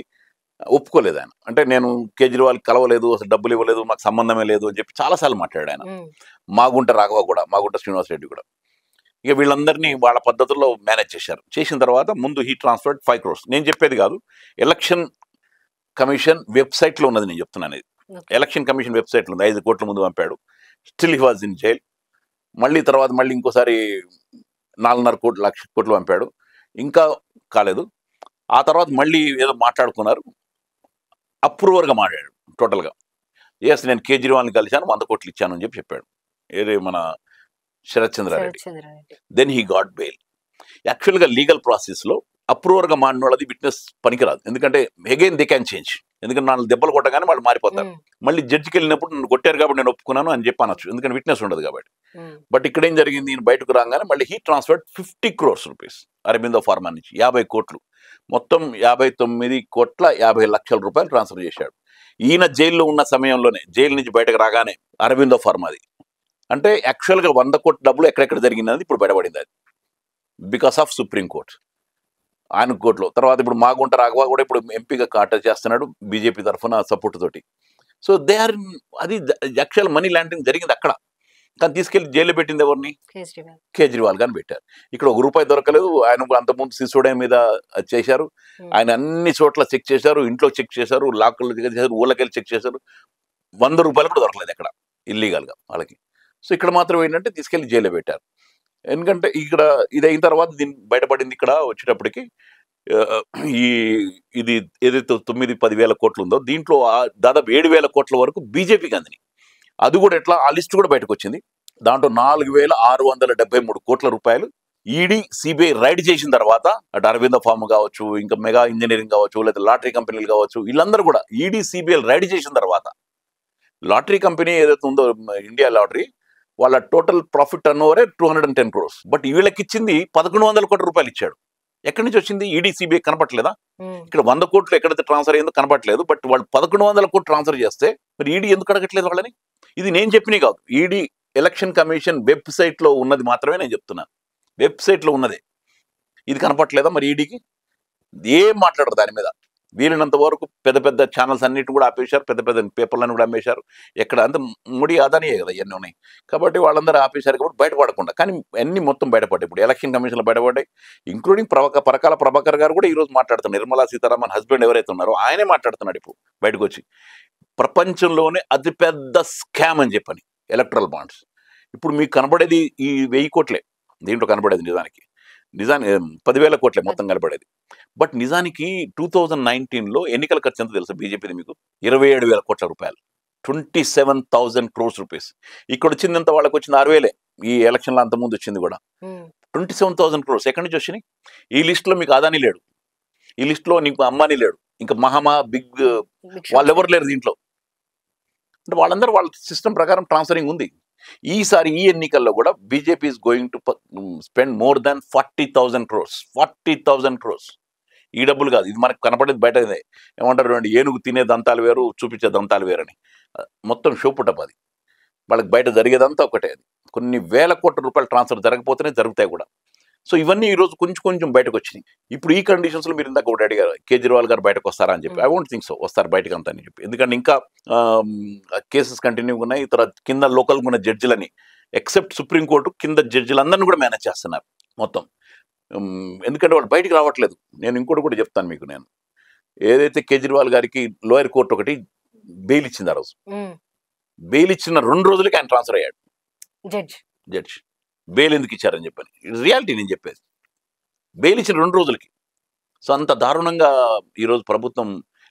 ఒప్పుకోలేదు ఆయన. అంటే నేను కేజ్రీవాల్ కలవలేదు, అసలు డబ్బులు ఇవ్వలేదు, మాకు సంబంధమే లేదు అని చెప్పి చాలాసార్లు మాట్లాడాడు ఆయన. మాగుంట రాఘవ కూడా, మాగుంట శ్రీనివాసరెడ్డి కూడా. ఇక వీళ్ళందరినీ వాళ్ళ పద్ధతుల్లో మేనేజ్ చేసిన తర్వాత ముందు హీ ట్రాన్స్ఫర్డ్ 5 crores. నేను చెప్పేది కాదు, ఎలక్షన్ కమిషన్ వెబ్సైట్లో ఉన్నది నేను చెప్తున్నాను. ఇది ఎలక్షన్ కమిషన్ వెబ్సైట్లో ఉంది. 5 కోట్ల ముందు పంపాడు, still he was in jail. మళ్ళీ ఇంకోసారి 4.5 లక్ష కోట్లు పంపాడు, ఇంకా కాలేదు. ఆ తర్వాత మళ్ళీ ఏదో మాట్లాడుకున్నారు, అప్రూవర్గా మాట్లాడాడు టోటల్గా. ఎస్ నేను కేజ్రీవాల్ని కలిశాను 100 కోట్లు ఇచ్చాను అని చెప్పాడు. ఏది మన Sarath Chandra Reddy. Then he got bail. యాక్చువల్గా లీగల్ ప్రాసెస్లో అప్రూవర్గా మాడిన వాళ్ళది విట్నెస్ పనికిరాదు. ఎందుకంటే అగైన్ దే క్యాన్ చేంజ్. ఎందుకంటే నాలుగు దెబ్బలు కొట్టగానే వాళ్ళు మారిపోతారు. మళ్ళీ జడ్జికి వెళ్ళినప్పుడు నన్ను కొట్టారు కాబట్టి నేను ఒప్పుకున్నాను అని చెప్పి అనొచ్చు, ఎందుకంటే విట్నెస్ ఉండదు కాబట్టి. బట్ ఇక్కడ ఏం జరిగింది, ఈయన బయటకు రాగానే మళ్ళీ he transferred 50 crores rupees Aurobindo pharma నుంచి 50 కోట్లు, మొత్తం 59,50,00,000 రూపాయలు ట్రాన్స్ఫర్ చేశాడు. ఈయన జైల్లో ఉన్న సమయంలోనే, జైలు నుంచి బయటకు రాగానే అరబిందో ఫార్మాది అంటే యాక్చువల్గా 100 కోట్ల డబ్బులు ఎక్కడెక్కడ జరిగిందనేది ఇప్పుడు బయటపడింది. అది బికాస్ ఆఫ్ సుప్రీంకోర్టు ఆయన కోర్టులో. తర్వాత ఇప్పుడు మాగుంట రాఘవ కూడా ఇప్పుడు ఎంపీగా కాంటెస్ట్ చేస్తున్నాడు బీజేపీ తరఫున సపోర్ట్ తోటి. సో దే ఆర్, అది యాక్చువల్ మనీ లాండరింగ్ జరిగింది అక్కడ. కానీ తీసుకెళ్లి జైల్లో పెట్టింది ఎవరిని? కేజ్రీవాల్ గారిని పెట్టారు. ఇక్కడ ఒక రూపాయి దొరకలేదు. ఆయన అంతకుముందు సిసోడే మీద చేశారు. ఆయన అన్ని చోట్ల చెక్ చేశారు, ఇంట్లో చెక్ చేశారు, లాకర్లు చెక్ చేశారు, ఊళ్ళకెళ్ళి చెక్ చేశారు. 100 రూపాయలు కూడా దొరకలేదు ఎక్కడ ఇల్లీగల్గా వాళ్ళకి. సో ఇక్కడ మాత్రం ఏంటంటే తీసుకెళ్లి జైల్లో పెట్టారు. ఎందుకంటే ఇక్కడ ఇది అయిన తర్వాత దీన్ని బయటపడింది ఇక్కడ వచ్చేటప్పటికి ఇది ఏదైతే 9-10 వేల కోట్లు ఉందో దీంట్లో దాదాపు 7,000 కోట్ల వరకు బీజేపీకి అందిని. అది కూడా ఎట్లా, ఆ లిస్ట్ కూడా బయటకు వచ్చింది. దాంట్లో 4,673 కోట్ల రూపాయలు ఈడీ సిబిఐ రైడ్ చేసిన తర్వాత, అటు అరవింద ఫార్మ్ కావచ్చు, ఇంకా మెగా ఇంజనీరింగ్ కావచ్చు, లేదా లాటరీ కంపెనీలు కావచ్చు, వీళ్ళందరూ కూడా ఈడీ సిబిఐ రైడ్ చేసిన తర్వాత లాటరీ కంపెనీ ఏదైతే ఉందో ఇండియా లాటరీ, వాళ్ళ టోటల్ ప్రాఫిట్ టర్న్ ఓవరే 210 crores. బట్ వీళ్ళకి ఇచ్చింది 1,100 కోట్ల రూపాయలు ఇచ్చాడు. ఎక్కడి నుంచి వచ్చింది? ఈడీ సిబిఐ కనపట్లేదా? ఇక్కడ 100 కోట్లు ఎక్కడైతే ట్రాన్స్ఫర్ అయ్యిందో కనపట్లేదు. బట్ వాళ్ళు 1,100 కోట్లు ట్రాన్స్ఫర్ చేస్తే మరి ఈడీ ఎందుకు అడగట్లేదు వాళ్ళని? ఇది నేను చెప్పినవి కాదు, ఈడీ ఎలక్షన్ కమిషన్ వెబ్సైట్లో ఉన్నది మాత్రమే నేను చెప్తున్నాను. వెబ్సైట్లో ఉన్నదే. ఇది కనపట్లేదా మరి ఈడీకి? ఏం మాట్లాడరు దాని మీద. వీలైనంత వరకు పెద్ద పెద్ద ఛానల్స్ అన్నిటి కూడా ఆపేశారు, పెద్ద పెద్ద పేపర్లను కూడా అమ్మేశారు. ఎక్కడ అంత ముడి అదానియే కదా ఇవన్నీ ఉన్నాయి కాబట్టి వాళ్ళందరూ ఆపేశారు కాబట్టి బయటపడకుండా. కానీ అన్ని మొత్తం బయటపడ్డాయి. ఇప్పుడు ఎలక్షన్ కమిషన్లో బయటపడ్డాయి. ఇంక్లూడింగ్ పరకాల ప్రభాకర్ గారు కూడా ఈరోజు మాట్లాడుతున్నారు. నిర్మలా సీతారామన్ హస్బెండ్ ఎవరైతే ఉన్నారో ఆయనే మాట్లాడుతున్నాడు ఇప్పుడు బయటకు వచ్చి, ప్రపంచంలోనే అతిపెద్ద స్కామ్ అని చెప్పని ఎలక్ట్రల్ బాండ్స్. ఇప్పుడు మీకు కనబడేది ఈ 1000 కోట్లే దీంట్లో కనబడేది. నిజానికి 10,000 కోట్లే మొత్తం కనబడేది. బట్ నిజానికి 2019లో ఎన్నికల ఖర్చు ఎంత తెలుసా బీజేపీది మీకు? 27,000 కోట్ల రూపాయలు, 27,000 crores రూపీస్. ఇక్కడ వచ్చింది ఎంత? వాళ్ళకి వచ్చింది 6,000. ఈ ఎలక్షన్లో అంతకుముందు వచ్చింది కూడా 27,000 crores. ఎక్కడి నుంచి వచ్చినాయి? ఈ లిస్టులో మీకు అదాని లేడు, ఈ లిస్టులో నీకు అంబానీ లేడు, ఇంకా బిగ్ వాళ్ళు ఎవరు లేరు దీంట్లో. అంటే వాళ్ళందరూ వాళ్ళ సిస్టమ్ ప్రకారం ట్రాన్స్ఫరింగ్ ఉంది. ఈసారి ఈ ఎన్నికల్లో కూడా BJP is going to spend more than 40,000 crores. 40,000 crores. ఈ డబ్బులు కాదు, ఇది మనకు కనపడేది బయట. ఏమంటారు, ఏనుగు తినే దంతాలు వేరు, చూపించే దంతాలు వేరని. మొత్తం షోపుటప్ అది. వాళ్ళకి బయట జరిగేదంతా ఒకటే. అది కొన్ని వేల కోట్ల రూపాయలు ట్రాన్స్ఫర్ జరగకపోతేనే జరుగుతాయి కూడా. సో ఇవన్నీ ఈరోజు కొంచెం కొంచెం బయటకు వచ్చినాయి. ఇప్పుడు ఈ కండిషన్స్లో మీరు ఇందాక ఒకటి అడిగారు, కేజ్రీవాల్ గారు బయటకు వస్తారా అని చెప్పి. ఐ వోంట్ థింక్ సో, వస్తారు బయటకు అంతా అని చెప్పి. ఎందుకంటే ఇంకా కేసెస్ కంటిన్యూ ఉన్నాయి. తర్వాత కింద లోకల్గా ఉన్న జడ్జిలని ఎక్సెప్ట్ సుప్రీంకోర్టు కింద జడ్జిలందరినీ కూడా మేనేజ్ చేస్తున్నారు మొత్తం. ఎందుకంటే వాళ్ళు బయటికి రావట్లేదు. నేను ఇంకోటి కూడా చెప్తాను మీకు. నేను ఏదైతే కేజ్రీవాల్ గారికి లోయర్ కోర్టు ఒకటి బెయిల్ ఇచ్చింది, ఆ రోజు బెయిల్ ఇచ్చిన 2 రోజులకి ఆయన ట్రాన్స్ఫర్ అయ్యాడు. జడ్జ్ బెయిల్ ఎందుకు ఇచ్చారని చెప్పని రియాలిటీ నేను చెప్పేది. బెయిల్ ఇచ్చిన 2 రోజులకి. సో అంత దారుణంగా ఈరోజు ప్రభుత్వం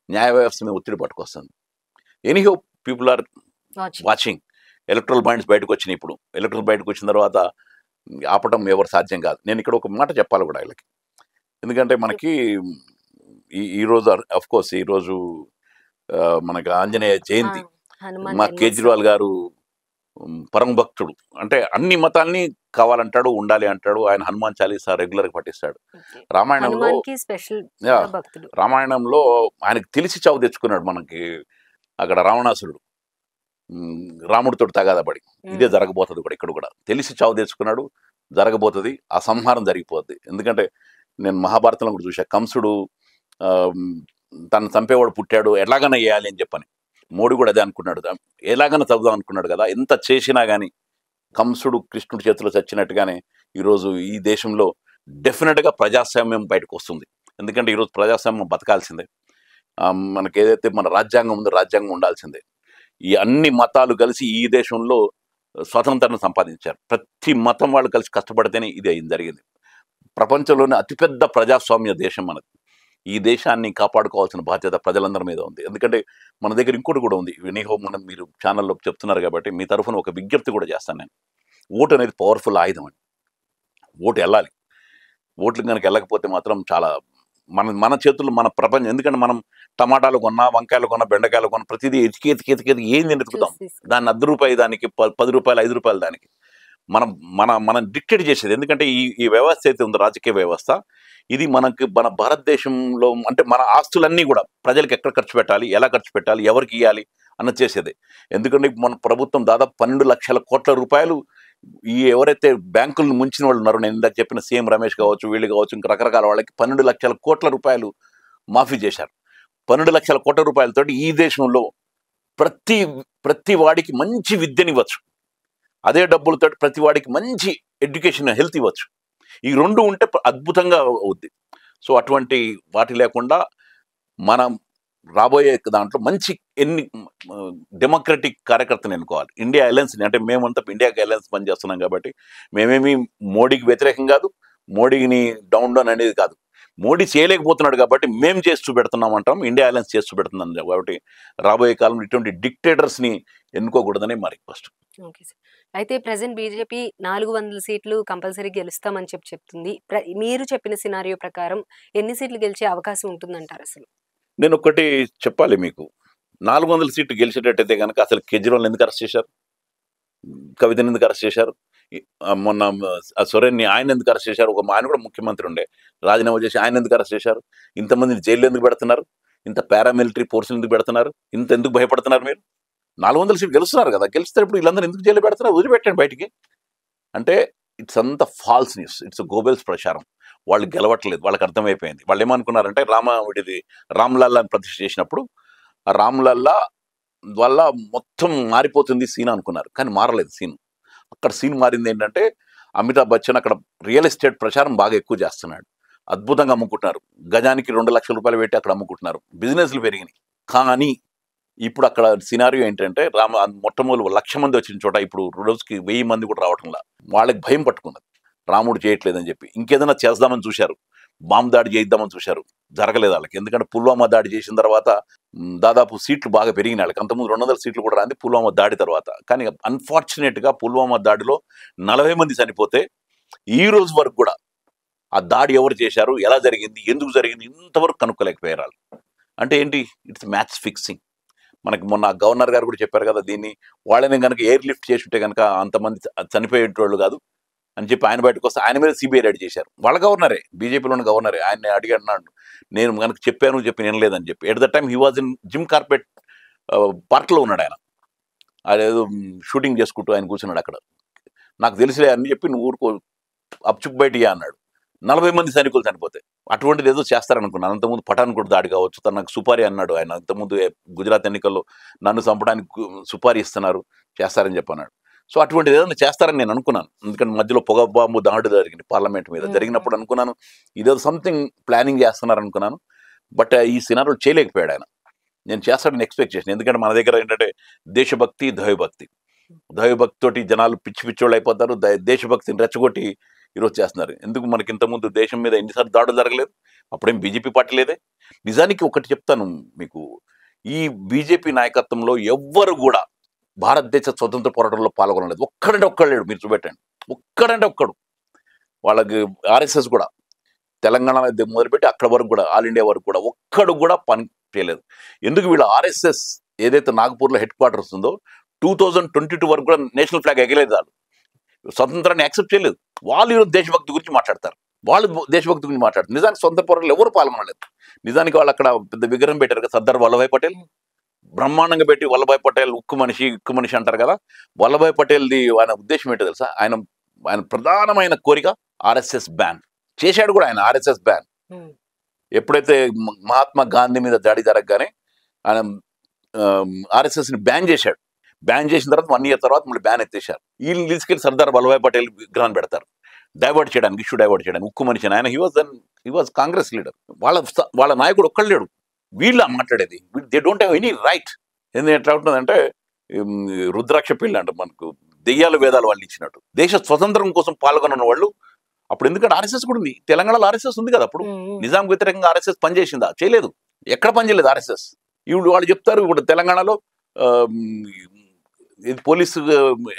న్యాయ వ్యవస్థ మీద ఒత్తిడి పట్టుకొస్తుంది. Anyhow people are watching. Electoral bonds బయటకు వచ్చినాయి. ఇప్పుడు ఎలక్ట్రల్ బయటకు వచ్చిన తర్వాత ఆపటం ఎవరు సాధ్యం కాదు. నేను ఇక్కడ ఒక మాట చెప్పాలి కూడా వీళ్ళకి. ఎందుకంటే మనకి ఈరోజు అఫ్కోర్స్ ఈరోజు మనకి ఆంజనేయ జయంతి. మా కేజ్రీవాల్ గారు పరమ భక్తుడు, అంటే అన్ని మతాల్ని కావాలంటాడు, ఉండాలి అంటాడు. ఆయన హనుమాన్ చాలీసా రెగ్యులర్గా పఠిస్తాడు. రామాయణంలో ఆయనకు తెలిసి చావు తెచ్చుకున్నాడు. మనకి అక్కడ రావణాసురుడు రాముడితో తగాదపడి ఇదే జరగబోతుంది కూడా. ఇక్కడ కూడా తెలిసి చావు తెచ్చుకున్నాడు, జరగబోతుంది. ఆ సంహారం జరిగిపోద్ది. ఎందుకంటే నేను మహాభారతంలో కూడా చూసా, కంసుడు తను చంపేవాడు పుట్టాడు, ఎలాగైనా వేయాలి అని చెప్పని. మోడీ కూడా అదే అనుకున్నాడు, ఎలాగైనా చదువుదాం అనుకున్నాడు కదా. ఎంత చేసినా కానీ కంసుడు కృష్ణుడి చేతిలో చచ్చినట్టుగానే ఈరోజు ఈ దేశంలో డెఫినెట్గా ప్రజాస్వామ్యం బయటకు వస్తుంది. ఎందుకంటే ఈరోజు ప్రజాస్వామ్యం బతకాల్సిందే. మనకి ఏదైతే మన రాజ్యాంగం ఉందో రాజ్యాంగం ఉండాల్సిందే. ఈ అన్ని మతాలు కలిసి ఈ దేశంలో స్వతంత్రాన్ని సంపాదించారు. ప్రతి మతం వాళ్ళు కలిసి కష్టపడితేనే ఇది జరిగింది. ప్రపంచంలోనే అతిపెద్ద ప్రజాస్వామ్య దేశం మనది. ఈ దేశాన్ని కాపాడుకోవాల్సిన బాధ్యత ప్రజలందరి మీద ఉంది. ఎందుకంటే మన దగ్గర ఇంకోటి కూడా ఉంది. వినీహో మనం మీరు ఛానల్లో చెప్తున్నారు కాబట్టి మీ తరఫున ఒక విజ్ఞప్తి కూడా చేస్తాను నేను. ఓటు అనేది పవర్ఫుల్ ఆయుధం అండి. ఓటు వెళ్ళాలి. ఓట్లు కనుక వెళ్ళకపోతే మాత్రం చాలా మన చేతుల్లో మన ప్రపంచం. ఎందుకంటే మనం టమాటాలు కొన్నా, వంకాయలు కొన్నా, బెండకాయలు కొన్నా ప్రతిదీ ఎతికి ఏంది వెతుకుతాం. దాన్ని ₹10 దానికి, ₹10, ₹5 దానికి మనం డిక్టేట్ చేసేది. ఎందుకంటే ఈ వ్యవస్థ అయితే ఉందో రాజకీయ వ్యవస్థ, ఇది మన భారతదేశంలో అంటే మన ఆస్తులన్నీ కూడా ప్రజలకు ఎక్కడ ఖర్చు పెట్టాలి, ఎలా ఖర్చు పెట్టాలి, ఎవరికి ఇవ్వాలి అన్నది చేసేది. ఎందుకంటే మన ప్రభుత్వం దాదాపు 12 లక్షల కోట్ల రూపాయలు ఈ ఎవరైతే బ్యాంకులను ముంచిన వాళ్ళు ఉన్నారో, నేను ఇందాక చెప్పిన సీఎం రమేష్ కావచ్చు, వీళ్ళు కావచ్చు, ఇంకా రకరకాల వాళ్ళకి 12 లక్షల కోట్ల రూపాయలు మాఫీ చేశారు. 12 లక్షల కోట్ల రూపాయలతోటి ఈ దేశంలో ప్రతి వాడికి మంచి విద్యనివ్వచ్చు. అదే డబ్బులతో ప్రతి వాడికి మంచి ఎడ్యుకేషన్, హెల్త్ ఇవ్వచ్చు. ఈ రెండు ఉంటే అద్భుతంగా అవుద్ది. సో అటువంటి వాటి లేకుండా మనం రాబోయే దాంట్లో మంచి డెమోక్రటిక్ కార్యకర్తను ఎన్నుకోవాలి. ఇండియా అలయన్స్ని, అంటే మేమంతా ఇండియాకి అలయన్స్ పనిచేస్తున్నాం కాబట్టి మేమేమి మోడీకి వ్యతిరేకం కాదు, మోడీని డౌన్ అనేది కాదు. మోడీ చేయలేకపోతున్నాడు కాబట్టి మేము చేసి చూపెడుతున్నాం అంటాం, ఇండియా అలయన్స్ చేసి చూపెడుతున్నాం. కాబట్టి రాబోయే కాలంలో ఇటువంటి డిక్టేటర్స్ని ఎన్నుకోకూడదని మా రిక్వెస్ట్. Okay sir. అయితే ప్రెసెంట్ బీజేపీ 400 సీట్లు కంపల్సరీ గెలుస్తామని చెప్తుంది. మీరు చెప్పిన సినారియో ప్రకారం ఎన్ని సీట్లు గెలిచే అవకాశం ఉంటుందంటారు అసలు? నేను ఒకటి చెప్పాలి మీకు. 400 సీట్లు గెలిచేటట్టయితే కనుక అసలు కేజ్రీవాల్ ఎందుకు అరెస్ట్ చేశారు? కవితను ఎందుకు అరెస్ట్ చేశారు? మొన్న సొరెన్ని ఆయన ఎందుకు అరెస్ట్ చేశారు? ఆయన కూడా ముఖ్యమంత్రి ఉండే, రాజీనామా చేసి ఆయన ఎందుకు అరెస్ట్ చేశారు? ఇంతమందిని జైల్లో ఎందుకు పెడుతున్నారు? ఇంత పారామిలిటరీ ఫోర్స్ ఎందుకు పెడుతున్నారు? ఎందుకు భయపడుతున్నారు మీరు? 400 సీట్లు గెలుస్తున్నారు కదా, గెలిస్తే ఇప్పుడు వీళ్ళందరూ ఎందుకు జైలు పెడుతున్నారు? వదిలిపెట్టండి బయటికి. అంటే ఇట్స్ అంత ఫాల్స్ న్యూస్, ఇట్స్ గోబెల్స్ ప్రచారం. వాళ్ళు గెలవట్లేదు, వాళ్ళకి అర్థమైపోయింది. వాళ్ళు ఏమనుకున్నారంటే రామ్లల్లా ప్రతిష్ఠ చేసినప్పుడు ఆ రామ్లల్లా వల్ల మొత్తం మారిపోతుంది సీన్ అనుకున్నారు. కానీ మారలేదు సీన్. అక్కడ సీన్ మారింది ఏంటంటే అమితాబ్ బచ్చన్ అక్కడ రియల్ ఎస్టేట్ ప్రచారం బాగా ఎక్కువ చేస్తున్నాడు. అద్భుతంగా అమ్ముకుంటున్నారు. గజానికి 2 లక్షల రూపాయలు పెట్టి అక్కడ అమ్ముకుంటున్నారు. బిజినెస్లు పెరిగినాయి. కానీ ఇప్పుడు అక్కడ సినారియో ఏంటంటే మొట్టమొదటి 1,00,000 మంది వచ్చిన చోట ఇప్పుడు రోజుకి 1000 మంది కూడా రావటంలా. వాళ్ళకి భయం పట్టుకున్నది, రాముడు చేయట్లేదని చెప్పి. ఇంకేదైనా చేద్దామని చూశారు, బాంబు దాడి చేయిద్దామని చూశారు, జరగలేదు వాళ్ళకి. ఎందుకంటే పుల్వామా దాడి చేసిన తర్వాత దాదాపు సీట్లు బాగా పెరిగినాయి వాళ్ళకి. అంతకుముందు 200 సీట్లు కూడా రాంది పుల్వామా దాడి తర్వాత. కానీ అన్ఫార్చునేట్గా పుల్వామా దాడిలో 40 మంది చనిపోతే ఈ రోజు వరకు కూడా ఆ దాడి ఎవరు చేశారు, ఎలా జరిగింది, ఎందుకు జరిగింది, ఇంతవరకు కనుక్కోలేకపోయారు వాళ్ళు. అంటే ఏంటి? It's match fixing. మనకి మొన్న గవర్నర్ గారు కూడా చెప్పారు కదా, దీన్ని వాళ్ళని కనుక ఎయిర్ లిఫ్ట్ చేసి ఉంటే కనుక అంతమంది చనిపోయేటోళ్ళు కాదు అని చెప్పి ఆయన బయటకు వస్తే ఆయన మీద సిబిఐ రైడ్ చేశారు. వాళ్ళ గవర్నరే, బీజేపీలోని గవర్నరే. ఆయన అడిగి అన్నాడు, నేను కనుక చెప్పాను చెప్పి వినలేదని చెప్పి. At the time he was in gym carpet పార్క్లో ఉన్నాడు ఆయన. అదేదో షూటింగ్ చేసుకుంటూ ఆయన కూర్చున్నాడు అక్కడ. నాకు తెలిసిలే అని చెప్పి నువ్వు ఊరుకో అప్చుక్ బయటియా అన్నాడు. 40 మంది సైనికులు చనిపోతే అటువంటిది ఏదో చేస్తారనుకున్నాను. అంతకుముందు పఠాన్ కూడా దాడి కావచ్చు, తనకు సుపారీ అన్నాడు ఆయన. అంతకుముందు గుజరాత్ ఎన్నికల్లో నన్ను చంపడానికి సుపారీ ఇస్తున్నారు, చేస్తారని చెప్పన్నాడు. సో అటువంటిది ఏదైనా చేస్తారని నేను అనుకున్నాను. ఎందుకంటే మధ్యలో పొగ బాంబు దాడి జరిగింది పార్లమెంట్ మీద. జరిగినప్పుడు అనుకున్నాను ఇదేదో సంథింగ్ ప్లానింగ్ చేస్తున్నారు అనుకున్నాను. బట్ ఈ సినారో చేయలేకపోయాడు ఆయన. నేను చేస్తాడని ఎక్స్పెక్ట్ చేశాను. ఎందుకంటే మన దగ్గర ఏంటంటే దేశభక్తి, దైవభక్తి తోటి జనాలు పిచ్చోళ్ళు అయిపోతారు. దేశభక్తిని రెచ్చగొట్టి ఈరోజు చేస్తున్నారు. ఎందుకు మనకి ఇంతకుముందు దేశం మీద ఎన్నిసార్లు దాడులు జరగలేదు? అప్పుడేం బీజేపీ పార్టీ లేదే. నిజానికి ఒకటి చెప్తాను మీకు, ఈ బీజేపీ నాయకత్వంలో ఎవ్వరు కూడా భారతదేశ స్వతంత్ర పోరాటంలో పాల్గొనలేదు. ఒక్కడంటే ఒక్కడు లేడు, మీరు చూపెట్టండి. ఒక్కడంటే ఒక్కడు. వాళ్ళకి ఆర్ఎస్ఎస్ కూడా తెలంగాణ మొదలుపెట్టి అక్కడ వరకు కూడా, ఆల్ ఇండియా వరకు కూడా ఒక్కడు కూడా పని చేయలేదు. ఎందుకు? వీళ్ళ ఆర్ఎస్ఎస్ ఏదైతే నాగపూర్లో హెడ్ క్వార్టర్స్ ఉందో 2022 వరకు కూడా నేషనల్ ఫ్లాగ్ ఎగలేదు. వాళ్ళు స్వతంత్రాన్ని యాక్సెప్ట్ చేయలేదు. వాళ్ళు ఈరోజు దేశభక్తి గురించి మాట్లాడతారు. నిజానికి స్వంత పోరాటంలో ఎవరు పాల్గొనలేదు. నిజానికి వాళ్ళు అక్కడ పెద్ద విగ్రహం పెట్టారు కదా, సర్దార్ వల్లభాయ్ పటేల్. బ్రహ్మాండంగా పెట్టి వల్లభాయ్ పటేల్ ఉక్కు మనిషి అంటారు కదా. వల్లభాయ్ పటేల్ది ఆయన ఉద్దేశం ఏంటో తెలుసా? ఆయన ప్రధానమైన కోరిక ఆర్ఎస్ఎస్ బ్యాన్ చేశాడు కూడా ఆయన. ఆర్ఎస్ఎస్ బ్యాన్ ఎప్పుడైతే మహాత్మా గాంధీ మీద దాడి జరగగానే ఆయన ఆర్ఎస్ఎస్ని బ్యాన్ చేశాడు. బ్యాన్ చేసిన తర్వాత 1 year తర్వాత మళ్ళీ బ్యాన్ ఎత్తేశారు. వీళ్ళని తీసుకెళ్లి సర్దార్ వల్లభాయ్ పటేల్ విగ్రహాన్ని పెడతారు, డైవర్ట్ చేయడానికి, ఇష్యూ డైవర్ట్ చేయడానికి. ఉక్కు మనిషి ఆయన. He was Congress leader. వాళ్ళ నాయకుడు ఒక్కడు లేడు. వీళ్ళ మాట్లాడేది, they don't have any right. ఎందుకంటే ఎట్లా ఉంటుందంటే రుద్రాక్ష పెళ్ళి అంట, మనకు దెయ్యాలు వేదాలు వాళ్ళు ఇచ్చినట్టు. దేశ స్వతంత్రం కోసం పాల్గొన్న వాళ్ళు అప్పుడు ఎందుకంటే ఆర్ఎస్ఎస్ కూడా ఉంది, తెలంగాణలో ఆర్ఎస్ఎస్ ఉంది కదా అప్పుడు. నిజాంకు వ్యతిరేకంగా ఆర్ఎస్ఎస్ పనిచేసిందా? చేయలేదు. ఎక్కడ పనిచేయలేదు ఆర్ఎస్ఎస్. ఇప్పుడు వాళ్ళు చెప్తారు ఇప్పుడు తెలంగాణలో ఇది పోలీసు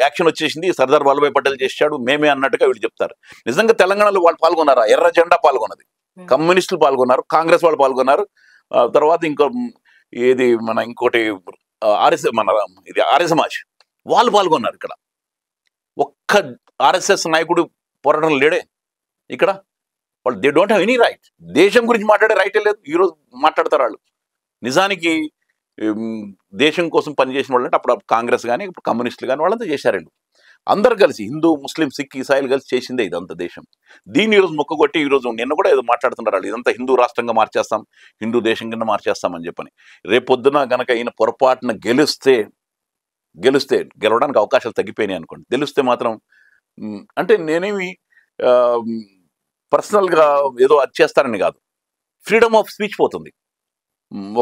యాక్షన్ వచ్చేసింది, సర్దార్ వల్లభాయ్ పటేల్ చేశాడు మేమే అన్నట్టుగా వీళ్ళు చెప్తారు. నిజంగా తెలంగాణలో వాళ్ళు పాల్గొన్నారా? ఎర్ర జెండా పాల్గొన్నది, కమ్యూనిస్టులు పాల్గొన్నారు, కాంగ్రెస్ వాళ్ళు పాల్గొన్నారు, తర్వాత ఏది మన ఇంకోటి ఆర్ఎస్ మన ఇది ఆర్య సమాజ్ వాళ్ళు పాల్గొన్నారు. ఇక్కడ ఒక్క ఆర్ఎస్ఎస్ నాయకుడు పోరాటం లేడే ఇక్కడ. వాళ్ళు they don't have any right. దేశం గురించి మాట్లాడే రైటే లేదు. ఈరోజు మాట్లాడతారు వాళ్ళు. నిజానికి దేశం కోసం పనిచేసిన వాళ్ళు అంటే అప్పుడు కాంగ్రెస్ కానీ ఇప్పుడు కమ్యూనిస్టులు కానీ వాళ్ళంతా చేశారండి. అందరు కలిసి హిందూ ముస్లిం సిక్ ఇసాయిలు కలిసి చేసిందే ఇదంతా దేశం. దీన్ని ఈరోజు మొక్కగొట్టి ఈరోజు నిన్న కూడా ఏదో మాట్లాడుతున్నారు వాళ్ళు, ఇదంతా హిందూ రాష్ట్రంగా మార్చేస్తాం, హిందూ దేశం కింద మార్చేస్తామని చెప్పని. రేపొద్దున కనుక ఈయన పొరపాటున గెలిస్తే గెలవడానికి అవకాశాలు తగ్గిపోయినాయి అనుకోండి. గెలిస్తే మాత్రం అంటే నేనేమి పర్సనల్గా ఏదో అది చేస్తారని కాదు, ఫ్రీడమ్ ఆఫ్ స్పీచ్ పోతుంది.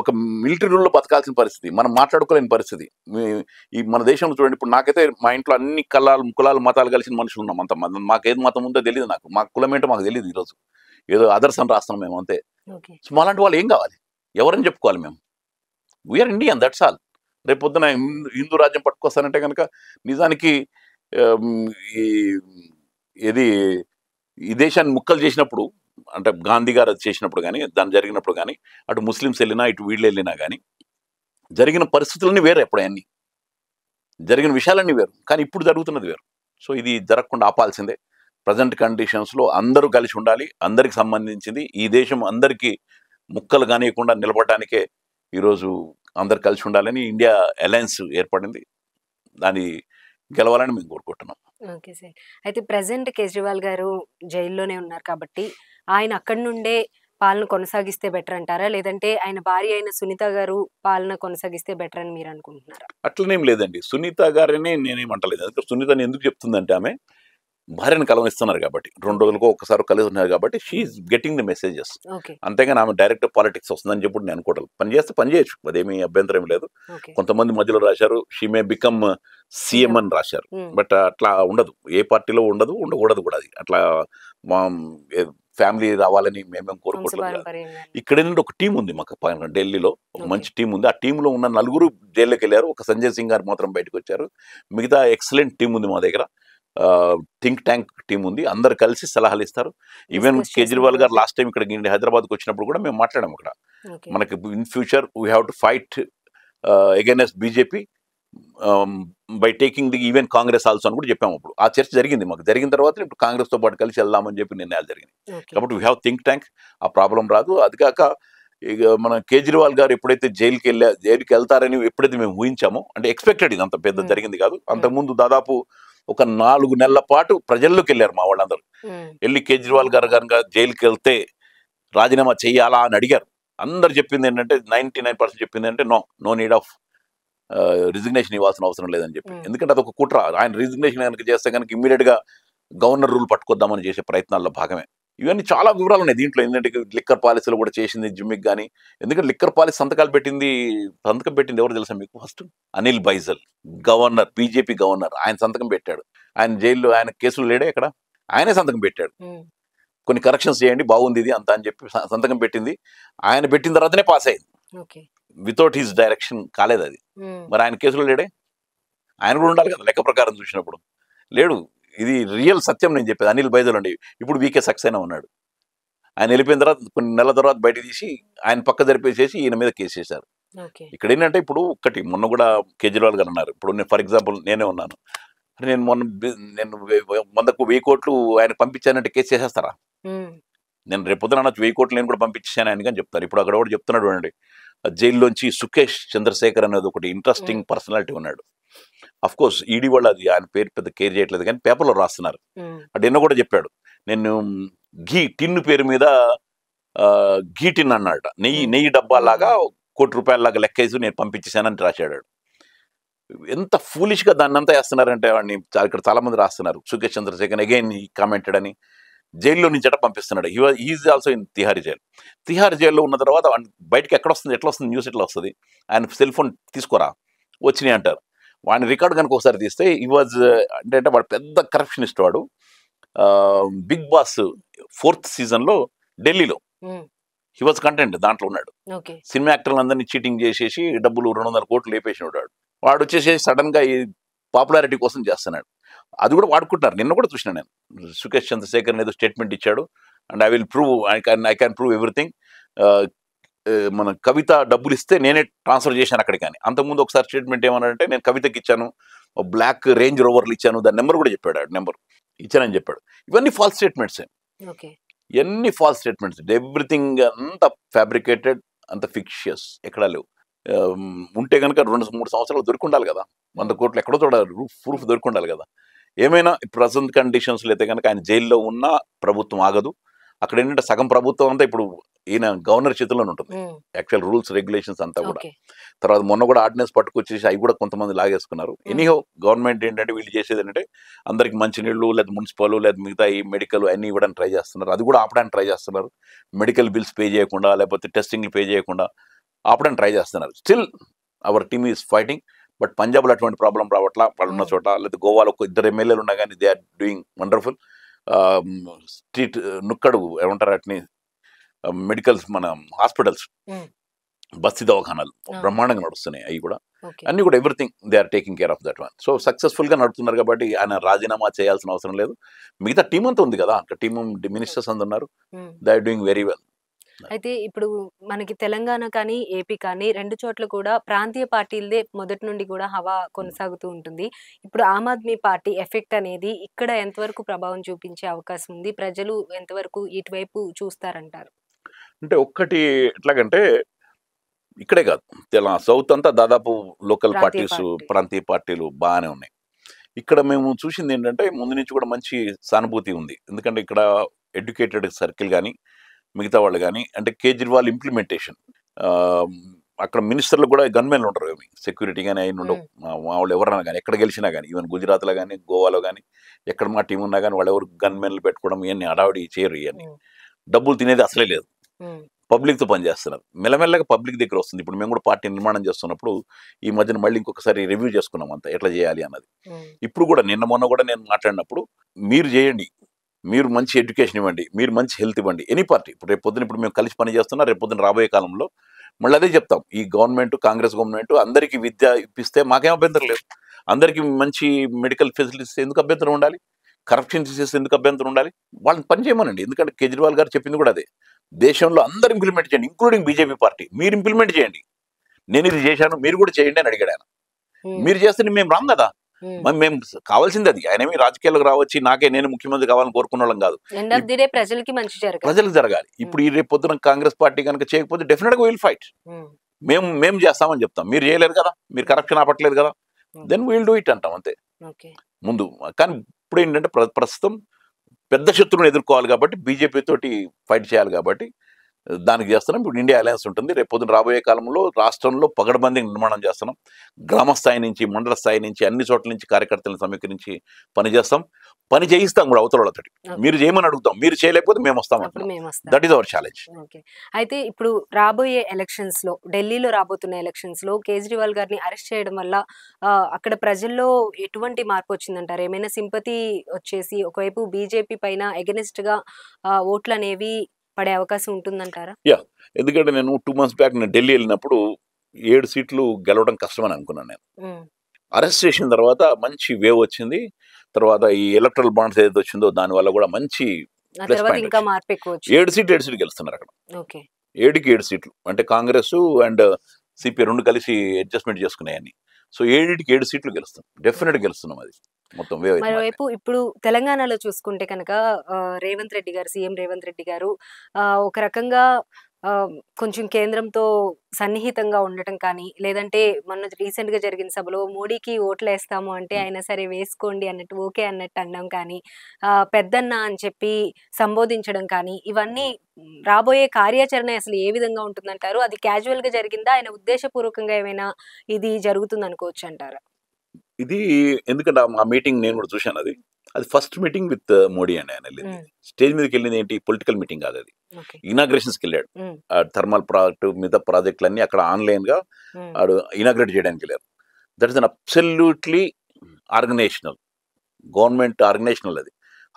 ఒక మిలిటరీ రూల్లో బతకాల్సిన పరిస్థితి, మనం మాట్లాడుకోలేని పరిస్థితి. ఈ మన దేశంలో చూడండి, ఇప్పుడు నాకైతే మా ఇంట్లో అన్ని కులాలు మతాలు కలిసిన మనుషులు ఉన్నాం. అంత మాకేది మతం ఉందో తెలియదు, నాకు మా కులం ఏంటో మాకు తెలియదు. ఈరోజు ఏదో అదర్స్ అని రాస్తున్నాం మేము అంతే. సో అలాంటి వాళ్ళు ఏం కావాలి, ఎవరని చెప్పుకోవాలి మేము? We're Indian, that's all. రేపు పొద్దున హిందూ రాజ్యం పట్టుకొస్తానంటే కనుక నిజానికి ఈ దేశాన్ని ముక్కలు చేసినప్పుడు అంటే గాంధీ గారు అది చేసినప్పుడు కానీ దాన్ని జరిగినప్పుడు కానీ అటు ముస్లిమ్స్ వెళ్ళినా ఇటు వీళ్ళు వెళ్ళినా కానీ జరిగిన పరిస్థితులన్నీ వేరు, ఎప్పుడన్నీ జరిగిన విషయాలన్నీ వేరు, కానీ ఇప్పుడు జరుగుతున్నది వేరు. సో ఇది జరగకుండా ఆపాల్సిందే. ప్రజెంట్ కండిషన్స్లో అందరూ కలిసి ఉండాలి, అందరికి సంబంధించింది. ఈ దేశం అందరికీ ముక్కలు కానియకుండా నిలబడటానికే ఈరోజు అందరు కలిసి ఉండాలని ఇండియా అలయన్స్ ఏర్పడింది. దాన్ని గెలవాలని మేము కోరుకుంటున్నాం. Okay sir. అయితే ప్రెసెంట్ కేజ్రీవాల్ గారు జైల్లోనే ఉన్నారు కాబట్టి ఆయన అక్కడి నుండే పాలన కొనసాగిస్తే బెటర్ అంటారా, లేదంటే ఆయన భార్య అయిన సునీత గారు పాలన కొనసాగిస్తే బెటర్ అని మీరు అనుకుంటున్నారా? అట్లనేం లేదండి, సునీత గారిని నేనేమంటలేదు. అందుకే సునీతని ఎందుకు చెప్తుందంటే ఆమె భార్యను కలవనిస్తున్నారు కాబట్టి, 2 రోజులకు ఒక్కసారి కలిసి ఉన్నారు కాబట్టి షీఈస్ గెటింగ్ ది మెసేజెస్. అంతేగాని ఆమె డైరెక్ట్ పాలిటిక్స్ వస్తుందని చెప్పి నేను అనుకోవట్లేదు. పని చేస్తే పని చేయొచ్చు, అదేమీ అభ్యంతరం లేదు. కొంతమంది మధ్యలో రాశారు షీ మే బికమ్ సీఎం అని రాశారు, బట్ అట్లా ఉండదు, ఏ పార్టీలో ఉండదు, ఉండకూడదు కూడా. అది అట్లా మా ఫ్యామిలీ రావాలని మేమేం కోరుకోవట్లేదు. ఇక్కడ ఏంటంటే ఒక టీం ఉంది మాకు ఢిల్లీలో, ఒక మంచి టీం ఉంది. ఆ టీంలో ఉన్న 4 జైల్లోకి వెళ్ళారు, ఒక సంజయ్ సింగ్ గారు మాత్రం బయటకు వచ్చారు. మిగతా ఎక్సలెంట్ టీం ఉంది మా దగ్గర, థింక్ ట్యాంక్ టీం ఉంది, అందరు కలిసి సలహాలు ఇస్తారు. ఈవెన్ కేజ్రీవాల్ గారు లాస్ట్ టైం ఇక్కడ హైదరాబాద్కి వచ్చినప్పుడు కూడా మేము మాట్లాడాము. ఇక్కడ మనకి in future we have to fight against BJP by taking the even Congress also అని కూడా చెప్పాము. అప్పుడు ఆ చర్చ జరిగింది. మాకు జరిగిన తర్వాత ఇప్పుడు కాంగ్రెస్తో పాటు కలిసి వెళ్దామని చెప్పి నిర్ణయాలు జరిగినాయి. కాబట్టి వీ హ్యావ్ థింక్ ట్యాంక్, ఆ ప్రాబ్లం రాదు. అది కాక ఇక మన కేజ్రీవాల్ గారు ఎప్పుడైతే జైలుకి వెళ్తారని ఎప్పుడైతే మేము ఊహించామో, అంటే ఎక్స్పెక్టెడ్, ఇది అంత పెద్ద జరిగింది కాదు. అంతకుముందు దాదాపు ఒక 4 నెలల పాటు ప్రజల్లోకి వెళ్ళారు మా వాళ్ళందరూ. వెళ్ళి కేజ్రీవాల్ గారు కనుక జైలుకి వెళ్తే రాజీనామా చెయ్యాలా అని అడిగారు. అందరు చెప్పింది ఏంటంటే 99% చెప్పింది అంటే నో నీడ్ ఆఫ్ రిజిగ్నేషన్ ఇవ్వాల్సిన అవసరం లేదని చెప్పి. ఎందుకంటే అదొక కుట్ర. ఆయన రిజిగ్నేషన్ కనుక చేస్తే కనుక ఇమ్మీడియట్గా గవర్నర్ రూల్ పట్టుకొద్దామని చేసే ప్రయత్నాల్లో భాగమే. ఇవన్నీ చాలా వివరాలు ఉన్నాయి దీంట్లో. ఏంటంటే లిక్కర్ పాలసీలు కూడా చేసింది జిమ్మిక్ కానీ. ఎందుకంటే లిక్కర్ పాలసీ సంతకం పెట్టింది ఎవరు తెలుసా మీకు? First Anil Baijal, governor, BJP governor, ఆయన సంతకం పెట్టాడు. ఆయన జైల్లో, ఆయన కేసులు లేడే ఇక్కడ, ఆయనే సంతకం పెట్టాడు. కొన్ని కరెక్షన్స్ చేయండి బాగుంది ఇది అంతా అని చెప్పి సంతకం పెట్టింది. ఆయన పెట్టిన తర్వాతనే పాస్ అయింది. వితౌట్ హిస్ డైరెక్షన్ కాలేదు అది. మరి ఆయన కేసులు లేడే? ఆయన కూడా ఉండాలి కదా లెక్క ప్రకారం చూసినప్పుడు. లేడు. ఇది రియల్ సత్యం నేను చెప్పేది. అనిల్ బైజల్ అండి ఇప్పుడు వీకే సక్సెస్ ఉన్నాడు. ఆయన వెళ్ళిపోయిన తర్వాత కొన్ని నెలల తర్వాత బయట తీసి ఆయన పక్క జరిపేసేసి ఈయన మీద కేసు చేశారు. ఇక్కడ ఏంటంటే ఇప్పుడు ఒక్కటి మొన్న కూడా కేజ్రీవాల్ గారు అన్నారు, ఇప్పుడు నేను ఫర్ ఎగ్జాంపుల్ నేనే ఉన్నాను, నేను 1,000 కోట్లు ఆయన పంపించానంటే కేసు చేసేస్తారా? నేను రేపొద్దున 1,000 కోట్లు నేను కూడా పంపించాను ఆయన కానీ చెప్తారు. ఇప్పుడు అక్కడ కూడా చెప్తున్నాడు అండి, జైల్లోంచి సుకేష్ చంద్రశేఖర్ అనేది ఒకటి ఇంట్రెస్టింగ్ పర్సనాలిటీ ఉన్నాడు. అఫ్ కోర్స్ ఈడీ వాళ్ళు అది ఆయన పేరు పెద్ద కేర్ చేయట్లేదు కానీ పేపర్లో రాస్తున్నారు. అటు ఎన్నో కూడా చెప్పాడు, నేను టిన్ను పేరు మీద ఘీ టిన్ అన్నాడు, నెయ్యి డబ్బాలాగా ₹1,00,00,000 లెక్కేసి నేను పంపించేశానని రాశాడు. ఎంత ఫూలిష్గా దాన్ని అంతా వేస్తున్నారంటే వాడిని ఇక్కడ చాలా మంది రాస్తున్నారు. సుకేష్ చంద్రశేఖర్ అగైన్ ఈ కామెంటెడ్ అని జైల్లో నుంచి అట పంపిస్తున్నాడు. Is also in Tihar jail. తిహార్ జైల్లో ఉన్న తర్వాత బయటకి ఎట్లా వస్తుంది న్యూస్ ఎట్లా వస్తుంది? ఆయన సెల్ ఫోన్ తీసుకోరా, వచ్చినాయి అంటారు. వాడిని రికార్డు కనుక ఒకసారి తీస్తే ఈ వాజ్ అంటే వాడు పెద్ద కరప్షనిస్ట్. వాడు బిగ్ బాస్ 4th సీజన్లో ఢిల్లీలో హీ వాజ్ కంటెంట్, దాంట్లో ఉన్నాడు. ఓకే. సినిమా యాక్టర్లు అందరినీ చీటింగ్ చేసేసి డబ్బులు 200 కోట్లు లేపేసినాడు వాడు వచ్చేసి సడన్ గా ఈ పాపులారిటీ కోసం చేస్తున్నాడు. అది కూడా వాడుకుంటున్నారు. నిన్న కూడా చూసిన నేను సుకేష్ చంద్రశేఖర్ ఏదో స్టేట్మెంట్ ఇచ్చాడు, and I will prove, I can prove everything. మన కవిత డబ్బులు ఇస్తే నేనే ట్రాన్స్ఫర్ చేశాను అక్కడికి అని. అంతకుముందు ఒకసారి స్టేట్మెంట్ ఏమన్నాడంటే నేను కవితకి ఇచ్చాను, బ్లాక్ రేంజ్ రోవర్లు ఇచ్చాను, దాని నెంబర్ కూడా చెప్పాడు, నెంబర్ ఇచ్చానని చెప్పాడు. ఇవన్నీ ఫాల్స్ స్టేట్మెంట్స్, ఇవన్నీ ఫాల్స్ స్టేట్మెంట్స్. ఎవ్రీథింగ్ అంత ఫ్యాబ్రికేటెడ్, అంత ఫిక్షియస్, ఎక్కడా లేవు. ఉంటే కనుక 2-3 సంవత్సరాలు దొరికిండాలి కదా, 100 కోట్లు ఎక్కడో చూడ ప్రూఫ్ దొరికిండాలి కదా. ఏమైనా ప్రజెంట్ కండిషన్స్లో అయితే కనుక ఆయన జైల్లో ఉన్నా ప్రభుత్వం ఆగదు. అక్కడ ఏంటంటే సగం ప్రభుత్వం అంతా ఇప్పుడు ఈయన గవర్నర్ చేతుల్లోనే ఉంటుంది, యాక్చువల్ రూల్స్ రెగ్యులేషన్స్ అంతా కూడా. తర్వాత మొన్న కూడా ఆర్డినెన్స్ పట్టుకొచ్చేసి అవి కూడా కొంతమంది లాగేసుకున్నారు. ఎనీహో గవర్నమెంట్ ఏంటంటే వీళ్ళు చేసేది ఏంటంటే అందరికి మంచినీళ్ళు లేదా మున్సిపల్ లేదా మిగతా ఈ మెడికల్ అన్ని ఇవ్వడానికి ట్రై చేస్తున్నారు. అది కూడా ఆపడానికి ట్రై చేస్తున్నారు. మెడికల్ బిల్స్ పే చేయకుండా లేకపోతే టెస్టింగ్లు పే చేయకుండా ఆపడానికి ట్రై చేస్తున్నారు. Still our team is fighting. But పంజాబ్లో అటువంటి ప్రాబ్లం రావట్లా, వాళ్ళు ఉన్న చోట. లేదా గోవాలో 2 ఎమ్మెల్యేలు ఉన్నా కానీ they are doing wonderful. Street నుక్కడు ఏమంటారు వాటిని, మెడికల్స్, మన హాస్పిటల్స్, బస్తీ దవాఖానాలు బ్రహ్మాండంగా నడుస్తున్నాయి. అవి కూడా అన్ని కూడా everything they are taking care of that one. So successful గా నడుతున్నారు కాబట్టి ఆయన రాజీనామా చేయాల్సిన అవసరం లేదు. మిగతా టీం అంతా ఉంది కదా, అక్కడ టీం మినిస్టర్స్ అందరు ఉన్నారు, they are doing very well. అయితే ఇప్పుడు మనకి తెలంగాణ కానీ ఏపీ కానీ 2 చోట్ల కూడా ప్రాంతీయ పార్టీలదే మొదటి నుండి కూడా హవా కొనసాగుతూ ఉంటుంది. ఇప్పుడు ఆమ్ ఆద్మీ పార్టీ ఎఫెక్ట్ అనేది ఇక్కడ ఎంతవరకు ప్రభావం చూపించే అవకాశం ఉంది? ప్రజలు ఎంతవరకు ఇటువైపు చూస్తారంటారు? అంటే ఒక్కటి ఎట్లాగంటే ఇక్కడే కాదు, సౌత్ అంతా దాదాపు లోకల్ పార్టీస్, ప్రాంతీయ పార్టీలు బాగానే ఉన్నాయి. ఇక్కడ మేము చూసింది ఏంటంటే ముందు నుంచి కూడా మంచి సానుభూతి ఉంది. ఎందుకంటే ఇక్కడ ఎడ్యుకేటెడ్ సర్కిల్ కానీ మిగతా వాళ్ళు కానీ, అంటే కేజ్రీవాల్ ఇంప్లిమెంటేషన్, అక్కడ మినిస్టర్లు కూడా గన్మెన్లు ఉంటారు, ఏమి సెక్యూరిటీ కానీ అయిన ఉండవు. మా వాళ్ళు ఎవరైనా కానీ ఎక్కడ గెలిచినా కానీ, ఈవెన్ గుజరాత్లో కానీ గోవాలో కానీ ఎక్కడ మా టీం ఉన్నా కానీ వాళ్ళు ఎవరు గన్మెన్లు పెట్టుకోవడం ఇవన్నీ అడావిడి చేయరు. ఇవన్నీ డబ్బులు తినేది అసలే లేదు, పబ్లిక్తో పనిచేస్తున్నారు. మెల్లమెల్లగా పబ్లిక్ దగ్గర వస్తుంది. ఇప్పుడు మేము కూడా పార్టీ నిర్మాణం చేస్తున్నప్పుడు ఈ మధ్యన మళ్ళీ ఇంకొకసారి రివ్యూ చేసుకున్నాం అంతా ఎట్లా చేయాలి అన్నది. ఇప్పుడు కూడా మొన్న కూడా నేను మాట్లాడినప్పుడు మీరు చేయండి, మీరు మంచి ఎడ్యుకేషన్ ఇవ్వండి, మీరు మంచి హెల్త్ ఇవ్వండి, ఎనీ పార్టీ. ఇప్పుడు రేపు పొద్దున ఇప్పుడు మేము కలిసి పని చేస్తున్నాం, రేపు పొద్దున రాబోయే కాలంలో మళ్ళీ అదే చెప్తాం. ఈ గవర్నమెంట్, కాంగ్రెస్ గవర్నమెంట్ అందరికీ విద్య ఇప్పిస్తే మాకేం అభ్యంతరం లేదు. అందరికీ మంచి మెడికల్ ఫెసిలిటీస్ ఎందుకు అభ్యంతరం ఉండాలి? కరప్షన్ తీసేస్తే ఎందుకు అభ్యంతరం ఉండాలి? వాళ్ళని పని చేయమనండి. ఎందుకంటే కేజ్రీవాల్ గారు చెప్పింది కూడా అదే, దేశంలో అందరు ఇంప్లిమెంట్ చేయండి, ఇంక్లూడింగ్ బీజేపీ పార్టీ. మీరు ఇంప్లిమెంట్ చేయండి, నేను ఇది చేశాను మీరు కూడా చేయండి అని అడిగాడు ఆయన. మీరు చేస్తే మేము రాం కదా, మేము కావాల్సింది అది. ఆయన ఏమి రాజకీయాలకు రావచ్చి నేను ముఖ్యమంత్రి కావాలని కోరుకున్న వాళ్ళం కాదు, ప్రజలకు జరగాలి. ఇప్పుడు ఈ రేపు పొద్దున కాంగ్రెస్ పార్టీ కనుక చేయకపోతే డెఫినెట్ గా విల్ ఫైట్. మేము చేస్తామని చెప్తాం, మీరు చేయలేరు కదా, మీరు కరప్షన్ ఆపట్లేదు కదా, దెన్ విల్ డూ ఇట్ అంటాం అంతే ముందు. కానీ ఇప్పుడు ఏంటంటే ప్రస్తుతం పెద్ద శత్రువుని ఎదుర్కోవాలి కాబట్టి బీజేపీ తోటి ఫైట్ చేయాలి కాబట్టి దానికి చేస్తున్నాం. ఇప్పుడు ఇండియా అలయన్స్ ఉంటుంది. రేపు పొద్దున రాబోయే కాలంలో రాష్ట్రంలో పగడబందీ నిర్మాణం చేస్తున్నాం. గ్రామ స్థాయి నుంచి, మండల స్థాయి నుంచి, అన్ని చోట్ల నుంచి కార్యకర్తలను సమీకరించి పని చేస్తాం, పని చేయిస్తాం కూడా అవతల వాళ్ళతోటి. మీరు చేయమని అడుగుతాం, మీరు చేయలేకపోతే మేము వస్తాం. That is our challenge. అయితే ఇప్పుడు రాబోయే ఎలక్షన్స్ లో, ఢిల్లీలో రాబోతున్న ఎలక్షన్స్ లో కేజ్రీవాల్ గారిని అరెస్ట్ చేయడం వల్ల అక్కడ ప్రజల్లో ఎటువంటి మార్పు వచ్చిందంటారు? ఏమైనా సింపతి వచ్చేసి ఒకవైపు బీజేపీ పైన ఎగెనిస్ట్ గా ఓట్లు అనేవి పడే అవకాశం ఉంటుందంటారా? ఎందుకంటే నేను 2 months బ్యాక్ నేను ఢిల్లీ వెళ్ళినప్పుడు 7 సీట్లు గెలవడం కష్టమని అనుకున్నాను నేను. అరెస్ట్ చేసిన తర్వాత మంచి వేవ్ వచ్చింది. తర్వాత ఈ ఎలక్ట్రల్ బాండ్స్ ఏదైతే వచ్చిందో దానివల్ల కూడా మంచి 7 సీట్లు గెలుస్తున్నారు అక్కడ. 7కి 7 సీట్లు అంటే కాంగ్రెస్ అండ్ సిపిఐ 2 కలిసి అడ్జస్ట్మెంట్ చేసుకున్నాయని. సో 7కి 7 సీట్లు గెలుస్తున్నాం, డెఫినెట్ గెలుస్తున్నాం. అది మొత్తం వేవ్. మరోవైపు ఇప్పుడు తెలంగాణలో చూసుకుంటే కనుక రేవంత్ రెడ్డి గారు, సీఎం రేవంత్ రెడ్డి గారు ఒక రకంగా కొంచెం కేంద్రంతో సన్నిహితంగా ఉండటం కానీ, లేదంటే మొన్న రీసెంట్ గా జరిగిన సభలో మోడీకి ఓట్లు వేస్తాము అంటే ఆయన సరే వేసుకోండి అన్నట్టు, ఓకే అన్నట్టు అనడం కానీ, పెద్దన్న అని చెప్పి సంబోధించడం కానీ, ఇవన్నీ రాబోయే కార్యాచరణ అసలు ఏ విధంగా ఉంటుందంటారు? అది క్యాజువల్ గా జరిగిందా, ఆయన ఉద్దేశపూర్వకంగా ఏమైనా ఇది జరుగుతుంది అనుకోవచ్చు అంటారా? ఇది ఎందుకంటే ఆ మీటింగ్ నేను కూడా చూశాను. అది ఫస్ట్ మీటింగ్ విత్ మోడీ అండి. ఆయన వెళ్ళింది స్టేజ్ మీదకి వెళ్ళింది ఏంటి, పొలిటికల్ మీటింగ్ కాదు, అది ఇనాగ్రేషన్స్కి వెళ్ళాడు. థర్మల్ ప్రాజెక్టు మిగతా ప్రాజెక్టులన్నీ అక్కడ ఆన్లైన్ గా ఆడు ఇనాగ్రేట్ చేయడానికి వెళ్ళారు. That is an absolutely organisational, government organisational. అది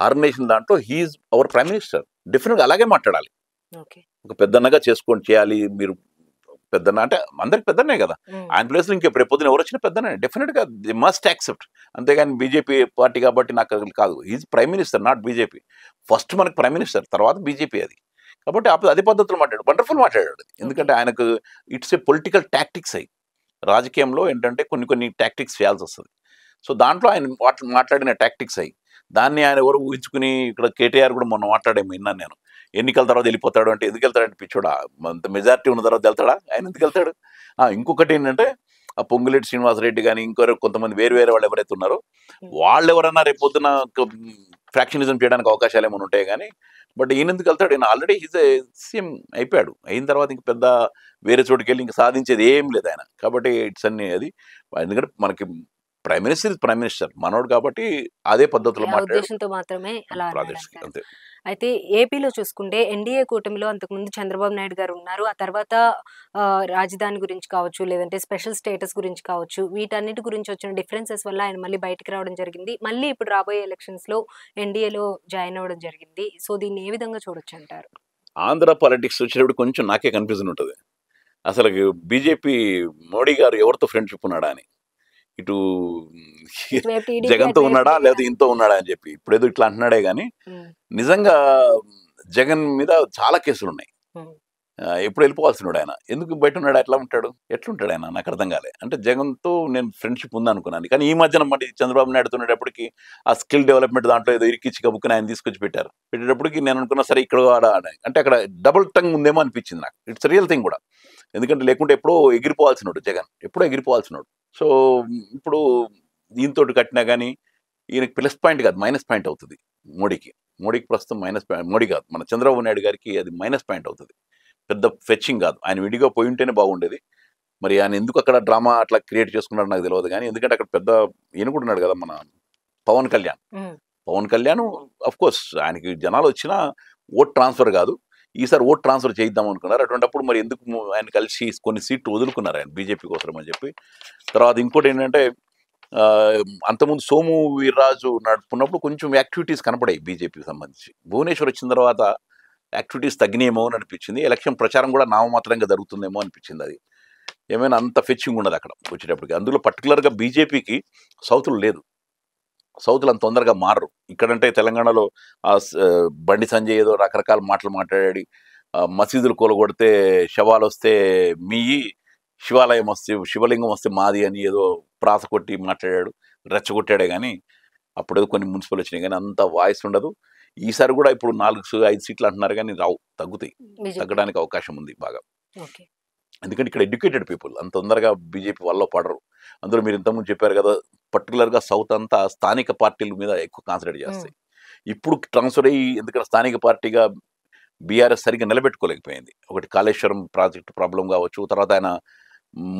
ఆర్గనైజేషన్ దాంట్లో హీఈస్ అవర్ ప్రైమ్ మినిస్టర్, డెఫినెట్గా అలాగే మాట్లాడాలి. ఓకే. ఒక పెద్దన్నగా చేసుకొని చేయాలి. మీరు పెద్దన్న అంటే అందరికి పెద్దనే కదా, ఆయన ప్లేస్లో ఇంకా రేపు పొద్దున ఎవరు వచ్చినా పెద్దనే, డెఫినెట్గా ది మస్ట్ యాక్సెప్ట్. అంతేగాని బీజేపీ పార్టీ కాబట్టి నాకు అది కాదు. Is prime minister, not BJP. First మనకు ప్రైమ్ మినిస్టర్, తర్వాత బీజేపీ అది. కాబట్టి అదే పద్ధతిలో మాట్లాడాడు, వండర్ఫుల్ మాట్లాడాడు. ఎందుకంటే ఆయనకు ఇట్స్ ఏ పొలిటికల్ టాక్టిక్స్ అయ్యి, రాజకీయంలో ఏంటంటే కొన్ని టాక్టిక్స్ చేయాల్సి వస్తుంది. సో దాంట్లో ఆయన మాట్లాడిన టాక్టిక్స్ అయ్యి, దాన్ని ఆయన ఎవరు ఊహించుకుని, ఇక్కడ కేటీఆర్ కూడా మొన్న మాట్లాడేమో విన్నాను నేను, ఎన్నికల తర్వాత వెళ్ళిపోతాడు అంటే, ఎందుకు వెళ్తాడంటే పిచ్చోడా, అంత మెజారిటీ ఉన్న తర్వాత వెళ్తాడా ఆయన, ఎందుకు వెళ్తాడు? ఇంకొకటి ఏంటంటే, ఆ పొంగులేటి శ్రీనివాసరెడ్డి కానీ ఇంకొకరు కొంతమంది వేరే వాళ్ళు ఎవరైతే ఉన్నారో వాళ్ళు ఎవరైనా రేపు పొద్దున ఫ్రాక్షనిజం చేయడానికి అవకాశాలు ఏమైనా ఉంటాయి కానీ, బట్ ఈయన ఎందుకు వెళ్తాడు? ఈయన ఆల్రెడీ ఈజ్ సీఎం అయిపోయాడు. అయిన తర్వాత ఇంక పెద్ద వేరే చోటుకి వెళ్ళి ఇంకా సాధించేది ఏం లేదు ఆయన. కాబట్టి ఇట్స్ అన్ని అది, ఎందుకంటే మనకి prime minister is prime minister, మనోడు కాబట్టి అదే పద్ధతిలో ఉద్దేశంతో మాత్రమే అలా ప్రాజెక్ట్స్ అంతే. అయితే ఏపీలో చూసుకుంటే ఎన్డీఏ కూటమిలో అంతకుముందు చంద్రబాబు నాయుడు గారు ఉన్నారు. ఆ తర్వాత రాజధాని గురించి కావచ్చు, లేదంటే స్పెషల్ స్టేటస్ గురించి కావచ్చు, వీటన్నిటి గురించి వచ్చిన డిఫరెన్సెస్ వల్ల ఆయన మళ్ళీ బయటికి రావడం జరిగింది. మళ్ళీ ఇప్పుడు రాబోయే ఎలక్షన్స్ లో ఎన్డీఏలో జాయిన్ అవ్వడం జరిగింది. సో దీన్ని ఏ విధంగా చూడొచ్చు అంటారు? ఆంధ్ర పాలిటిక్స్ వచ్చేటప్పుడు కొంచెం నాకే కన్ఫ్యూజన్ ఉంటుంది. అసలు బీజేపీ మోడీ గారు ఎవరితో ఫ్రెండ్షిప్ ఉన్నాడా అని, ఇటు జగన్తో ఉన్నాడా లేదా ఇంతో ఉన్నాడా అని చెప్పి ఇప్పుడు ఏదో ఇట్లా అంటున్నాడే కానీ, నిజంగా జగన్ మీద చాలా కేసులు ఉన్నాయి. ఎప్పుడు వెళ్ళిపోవాల్సినాడు ఆయన, ఎందుకు బయట ఉన్నాడు, ఎట్లుంటాడు ఆయన, నాకు అర్థం కాలే. అంటే జగన్తో నేను ఫ్రెండ్షిప్ ఉందనుకున్నాను, కానీ ఈ మధ్యన మరి చంద్రబాబు నాయుడుతో ఉండేటప్పటికి ఆ స్కిల్ డెవలప్మెంట్ దాంట్లో ఏదో ఇరికిచ్చి కబుక్కుని ఆయన తీసుకొచ్చి పెట్టేటప్పటికి నేను అనుకున్నా సరే ఇక్కడ అంటే అక్కడ డబుల్ టంగ్ ఉందేమో అనిపించింది నాకు. ఇట్స్ రియల్ థింగ్ కూడా, ఎందుకంటే లేకుంటే ఎప్పుడో ఎగిరిపోవాల్సినాడు జగన్, ఎప్పుడో ఎగిరిపోవాల్సినాడు. సో ఇప్పుడు దీంతో కట్టినా కానీ ఈయనకి ప్లస్ పాయింట్ కాదు, మైనస్ పాయింట్ అవుతుంది మోడీకి ప్రస్తుతం మైనస్ పాయింట్. మోడీ కాదు, మన చంద్రబాబు నాయుడు గారికి అది మైనస్ పాయింట్ అవుతుంది. పెద్ద ఫెచ్చింగ్ కాదు, ఆయన విడిగా పోయి ఉంటేనే బాగుండేది. మరి ఆయన ఎందుకు అక్కడ డ్రామా అట్లా క్రియేట్ చేసుకున్నాడు నాకు తెలియదు కానీ, ఎందుకంటే అక్కడ పెద్ద ఈయన కూడా ఉన్నాడు కదా, మన పవన్ కళ్యాణ్ అఫ్ కోర్స్ ఆయనకి జనాలు వచ్చినా ఓట్ ట్రాన్స్ఫర్ కాదు, ఈసారి ఓట్ ట్రాన్స్ఫర్ చేయిద్దాం అనుకున్నారు. అటువంటిప్పుడు మరి ఎందుకు ఆయన కలిసి కొన్ని సీట్లు వదులుకున్నారు ఆయన బీజేపీ కోసం అని చెప్పి. తర్వాత ఇంకోటి ఏంటంటే, అంతకుముందు సోము వీర్రాజు నడుపుకున్నప్పుడు కొంచెం యాక్టివిటీస్ కనపడాయి బీజేపీకి సంబంధించి. భువనేశ్వర్ వచ్చిన తర్వాత యాక్టివిటీస్ తగ్గినేమో అని అనిపించింది. ఎలక్షన్ ప్రచారం కూడా నామమాత్రంగా జరుగుతుందేమో అనిపించింది. అది ఏమైనా అంత ఫెచ్చింగ్ ఉండదు అక్కడ వచ్చేటప్పటికి. అందులో పర్టికులర్గా బీజేపీకి సౌత్లో లేదు, సౌత్లో అంత తొందరగా మారరు. ఇక్కడంటే తెలంగాణలో బండి సంజయ్ ఏదో రకరకాల మాటలు మాట్లాడాడు, మసీదులు కూలగొడితే శవాలు వస్తే మీయి, శివాలయం వస్తే శివలింగం వస్తే మాది అని ఏదో ప్రాస కొట్టి మాట్లాడాడు, రెచ్చగొట్టాడే కానీ అప్పుడు కొన్ని మున్సిపల్ వచ్చినాయి కానీ అంత వాయిస్ ఉండదు. ఈసారి కూడా ఇప్పుడు 4-5 సీట్లు అంటున్నారు కానీ రావు, తగ్గుతాయి, తగ్గడానికి అవకాశం ఉంది బాగా. ఎందుకంటే ఇక్కడ ఎడ్యుకేటెడ్ పీపుల్ అంత తొందరగా బీజేపీ వల్ల పడరు. అందులో మీరు ఇంతకుముందు చెప్పారు కదా, పర్టికులర్గా సౌత్ అంతా స్థానిక పార్టీల మీద ఎక్కువ కాన్సన్ట్రేట్ చేస్తాయి. ఇప్పుడు ట్రాన్స్ఫర్ అయ్యి, ఎందుకంటే స్థానిక పార్టీగా బీఆర్ఎస్ సరిగ్గా నిలబెట్టుకోలేకపోయింది. ఒకటి కాళేశ్వరం ప్రాజెక్టు ప్రాబ్లం కావచ్చు, తర్వాత ఆయన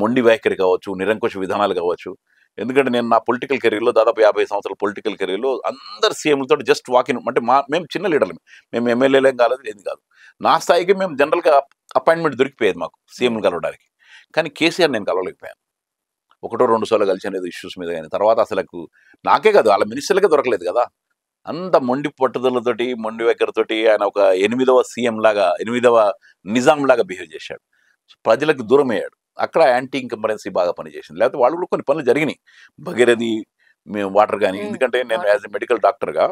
మొండి వైఖరి కావచ్చు, నిరంకుశ విధానాలు కావచ్చు. ఎందుకంటే నేను నా పొలిటికల్ కెరీర్లో దాదాపు 50 సంవత్సరాల పొలిటికల్ కెరీర్లో అందరు సీఎంలతో జస్ట్ వాకిన్, అంటే మేము చిన్న లీడర్లు, మేము ఎమ్మెల్యేలేం కాలేదు, ఏది కాదు, నా స్థాయికి మేము జనరల్గా అపాయింట్మెంట్ దొరికిపోయేది మాకు సీఎంలు కలవడానికి. కానీ కేసీఆర్ నేను కలవలేకపోయాను, 1-2 సార్లు కలిసి అనేది ఇష్యూస్ మీద. కానీ తర్వాత అసలు నాకే కాదు, వాళ్ళ మినిస్టర్లకే దొరకలేదు కదా. అంత మొండి పట్టుదలతోటి, మొండి వైఖరితోటి ఆయన ఒక 8వ సీఎం లాగా, 8వ నిజాం లాగా బిహేవ్ చేశాడు. ప్రజలకు దూరం అయ్యాడు. అక్కడ యాంటీ ఇన్కంబరెన్సీ బాగా పనిచేసింది. లేకపోతే వాళ్ళు కూడా కొన్ని పనులు జరిగినాయి, భగీరథి మేము వాటర్ కానీ. ఎందుకంటే నేను యాజ్ ఎ మెడికల్ డాక్టర్గా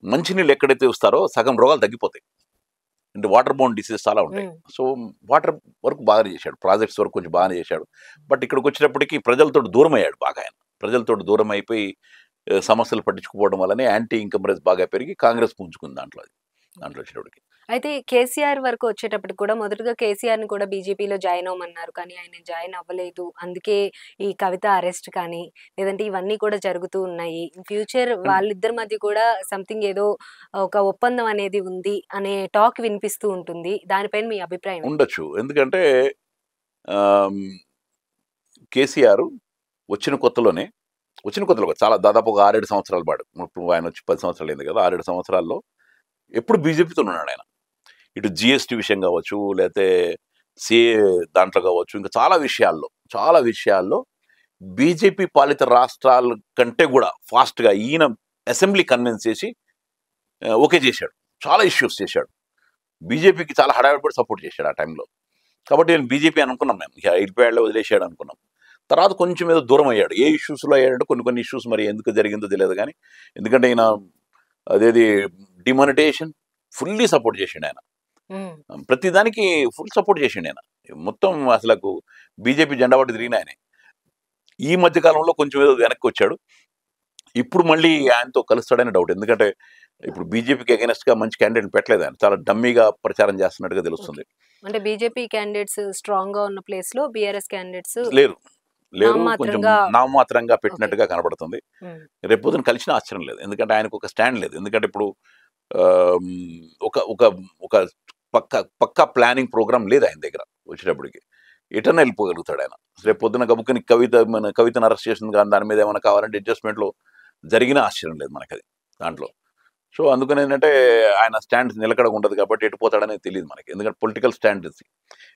మంచినీళ్ళు ఎక్కడైతే వస్తారో సగం రోగాలు తగ్గిపోతాయి, అంటే వాటర్ బౌండ్ డిసీజెస్ చాలా ఉంటాయి. సో వాటర్ వరకు బాగానే చేశాడు, ప్రాజెక్ట్స్ వరకు కొంచెం బాగానే చేశాడు. బట్ ఇక్కడికి వచ్చేటప్పటికి ప్రజలతో దూరం అయ్యాడు బాగా. ఆయన ప్రజలతో దూరం అయిపోయి సమస్యలు పట్టించుకోవడం వల్లనే యాంటీ ఇన్కంబరెన్స్ బాగా పెరిగి కాంగ్రెస్ పుంజుకుంది దాంట్లో వచ్చేటప్పటికి. అయితే కేసీఆర్ వరకు వచ్చేటప్పటికి కూడా మొదటగా కేసీఆర్ ని కూడా బీజేపీలో జాయిన్ అవ్వమన్నారు, కానీ ఆయన జాయిన్ అవ్వలేదు. అందుకే ఈ కవిత అరెస్ట్ కానీ లేదంటే ఇవన్నీ కూడా జరుగుతూ ఉన్నాయి. ఫ్యూచర్ వాళ్ళిద్దరి మధ్య కూడా సంథింగ్ ఏదో ఒక ఒప్పందం అనేది ఉంది అనే టాక్ వినిపిస్తూ ఉంటుంది. దానిపైన మీ అభిప్రాయం ఉండొచ్చు. ఎందుకంటే కేసీఆర్ వచ్చిన కొత్తలో చాలా దాదాపు ఒక 6-7 సంవత్సరాల పాటు, ఇప్పుడు ఆయన వచ్చి 10 సంవత్సరాలు అయింది కదా, 6-7 సంవత్సరాల్లో ఎప్పుడు బీజేపీతో ఉన్నాడు ఆయన. ఇటు జిఎస్టీ విషయం కావచ్చు, లేకపోతే సిఏ దాంట్లో కావచ్చు, ఇంకా చాలా విషయాల్లో బీజేపీ పాలిత రాష్ట్రాల కంటే కూడా ఫాస్ట్గా ఈయన అసెంబ్లీ కన్విన్స్ చేసి ఓకే చేశాడు. చాలా ఇష్యూస్ చేశాడు. బీజేపీకి చాలా హడావిడి సపోర్ట్ చేశాడు ఆ టైంలో. కాబట్టి నేను బీజేపీ అనుకున్నాం మేము. ఇక వెళ్ళిపోయాడులే వదిలేసాడు అనుకున్నాం. తర్వాత కొంచెం ఏదో దూరం అయ్యాడు. ఏ ఇష్యూస్‌లో అయ్యాడంటే కొన్ని ఇష్యూస్ మరి ఎందుకు జరిగిందో తెలియదు గానీ, ఎందుకంటే ఈయన అదేది డిమానిటైజేషన్ ఫుల్లీ సపోర్ట్ చేసిండాయన. హ్మ్. ప్రతి దానికి ఫుల్ సపోర్ట్ చేసిండాయన. మొత్తం అసలకు బీజేపీ జెండా పట్టి తిరిగిన ఆయనే. ఈ మధ్య కాలంలో కొంచెం ఏదో వెనక్కొచ్చాడు. ఇప్పుడు మళ్ళీ ఆయనతో కలుస్తాడని డౌట్. ఎందుకంటే ఇప్పుడు బీజేపీకి అగైనెస్ట్‌గా మంచి క్యాండిడేట్‌ని పెట్టలేదు ఆయన. చాలా డమ్మీగా ప్రచారం చేస్తున్నట్టుగా ఓకే. తెలుస్తుంది. అంటే బీజేపీ క్యాండిడేట్స్ స్ట్రాంగ్‌గా ఉన్న ప్లేస్‌లో బీఆర్ఎస్ క్యాండిడేట్స్ లేరు. లేరు. కొంచెం నామమాత్రంగా నామమాత్రంగా ఓకే. పెట్టినట్టుగా కనబడుతుంది. హ్మ్. రేపొద్దున కలిసినా ఆశ్చర్యం లేదు. ఎందుకంటే ఆయనకు ఒక స్టాండ్ లేదు. ఎందుకంటే ఇప్పుడు ఆహ్, ఒక ఒక ఒక పక్కా ప్లానింగ్ ప్రోగ్రామ్ లేదు ఆయన దగ్గర వచ్చేటప్పటికి. ఎటన్నా వెళ్ళిపోగలుగుతాడు ఆయన. రేపొద్దున గబుక్కని మన కవితను అరెస్ట్ చేసింది కానీ దాని మీద ఏమైనా కావాలంటే అడ్జస్ట్‌మెంట్‌లో జరిగినా ఆశ్చర్యం లేదు మనకది దాంట్లో. ఓకే. సో, అందుకనేంటంటే ఆయన స్టాండ్ నిలకడగా ఉండదు కాబట్టి ఎటు పోతాడనేది తెలీదు మనకి. ఎందుకంటే పొలిటికల్ స్టాండ్ ఇది.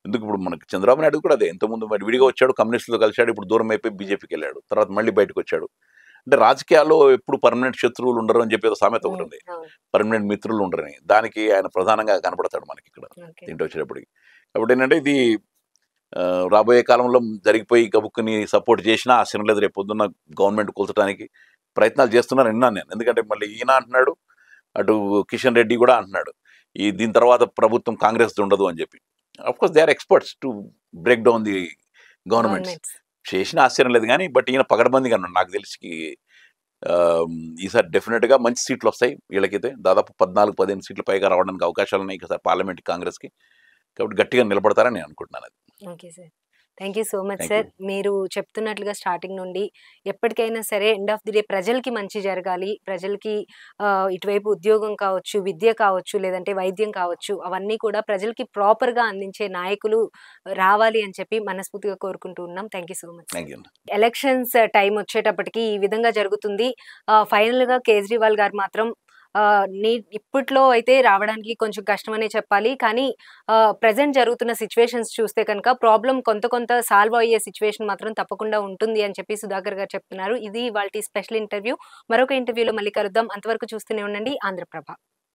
ఎందుకు ఇప్పుడు మనకి చంద్రబాబు నాయుడు కూడా అదే. ఇంతకుముందు మరి విడిగా వచ్చాడు, కమ్యూనిస్టులతో కలిసాడు. ఇప్పుడు దూరం అయిపోయి బీజేపీకెళ్ళాడు. తర్వాత మళ్ళీ బయటకొచ్చాడు. అంటే రాజకీయాల్లో ఎప్పుడు పర్మనెంట్ శత్రువులు ఉండరు అని చెప్పి ఏదో సామెత హ్మ్. ఒకటుంది. అవును. పర్మనెంట్ మిత్రులు ఉండరని. దానికి ఆయన ప్రధానంగా కనపడతాడు మనకిక్కడ ఓకే. దీంట్లో వచ్చేటప్పటికి. కాబట్టి ఏంటంటే ఇది రాబోయే కాలంలో జరిగిపోయి గబుక్కుని సపోర్ట్ చేసినా ఆశ్చర్యం లేదు. రేపొద్దున్న గవర్నమెంట్ కూల్చడానికి ప్రయత్నాలు చేస్తున్నారని విన్నాను నేను. ఎందుకంటే మళ్ళీ ఈయన అంటున్నాడు, అటు కిషన్ రెడ్డి కూడా అంటున్నాడు. దీని తర్వాత ప్రభుత్వం కాంగ్రెస్‌ది ఉండదు అని చెప్పి. Of course they are experts to break down the governments. Governments. చేసినా ఆశ్చర్యం లేదు గానీ, బట్ ఈయన పకడ్బందీగా ఉన్నాడు. నాకు తెలిసి ఆహ్, ఈసారి డెఫినిట్‌గా మంచి సీట్లొస్తాయి వీళ్ళకైతే. దాదాపు 14, 15 సీట్లు పైగా రావడానికి అవకాశాలున్నాయి ఈసారి పార్లమెంట్, కాంగ్రెస్‌కి. కాబట్టి గట్టిగా నిలబడతారని నేను అనుకుంటున్నానది. Okay sir. Thank you so much thank you. Sir. మీరు చెప్తున్నట్లుగా స్టార్టింగ్ నుండి ఎప్పటికైనా సరే ఎండ్ ఆఫ్ ది డే ప్రజలకి మంచి జరగాలి. ప్రజలకి ఇటువైపు ఉద్యోగం కావచ్చు, విద్య కావచ్చు, లేదంటే వైద్యం కావచ్చు, అవన్నీ కూడా ప్రజలకి ప్రాపర్‌గా అందించే నాయకులు రావాలి అని చెప్పి మనస్ఫూర్తిగా కోరుకుంటూ ఉన్నాం. Thank you so much thank sir. You అండి. ఎలక్షన్స్ టైమ్ వచ్చేటప్పటికి ఈ విధంగా జరుగుతుంది. ఫైనల్‌గా కేజ్రీవాల్ గారు మాత్రం ఇప్పట్లో అయితే రావడానికి కొంచెం కష్టమనే చెప్పాలి. కానీ ప్రెజెంట్ జరుగుతున్న సిట్యుయేషన్స్ చూస్తే కనుక ప్రాబ్లమ్ కొంత సాల్వ్ అయ్యే సిట్యుయేషన్ మాత్రం తప్పకుండా ఉంటుంది అని చెప్పి సుధాకర్ గారు చెప్తున్నారు. ఇది ఇవాల్టి స్పెషల్ ఇంటర్వ్యూ. మరొక ఇంటర్వ్యూలో మళ్ళీ కలుద్దాం. అంతవరకు చూస్తూనే ఉండండి ఆంధ్రప్రభ.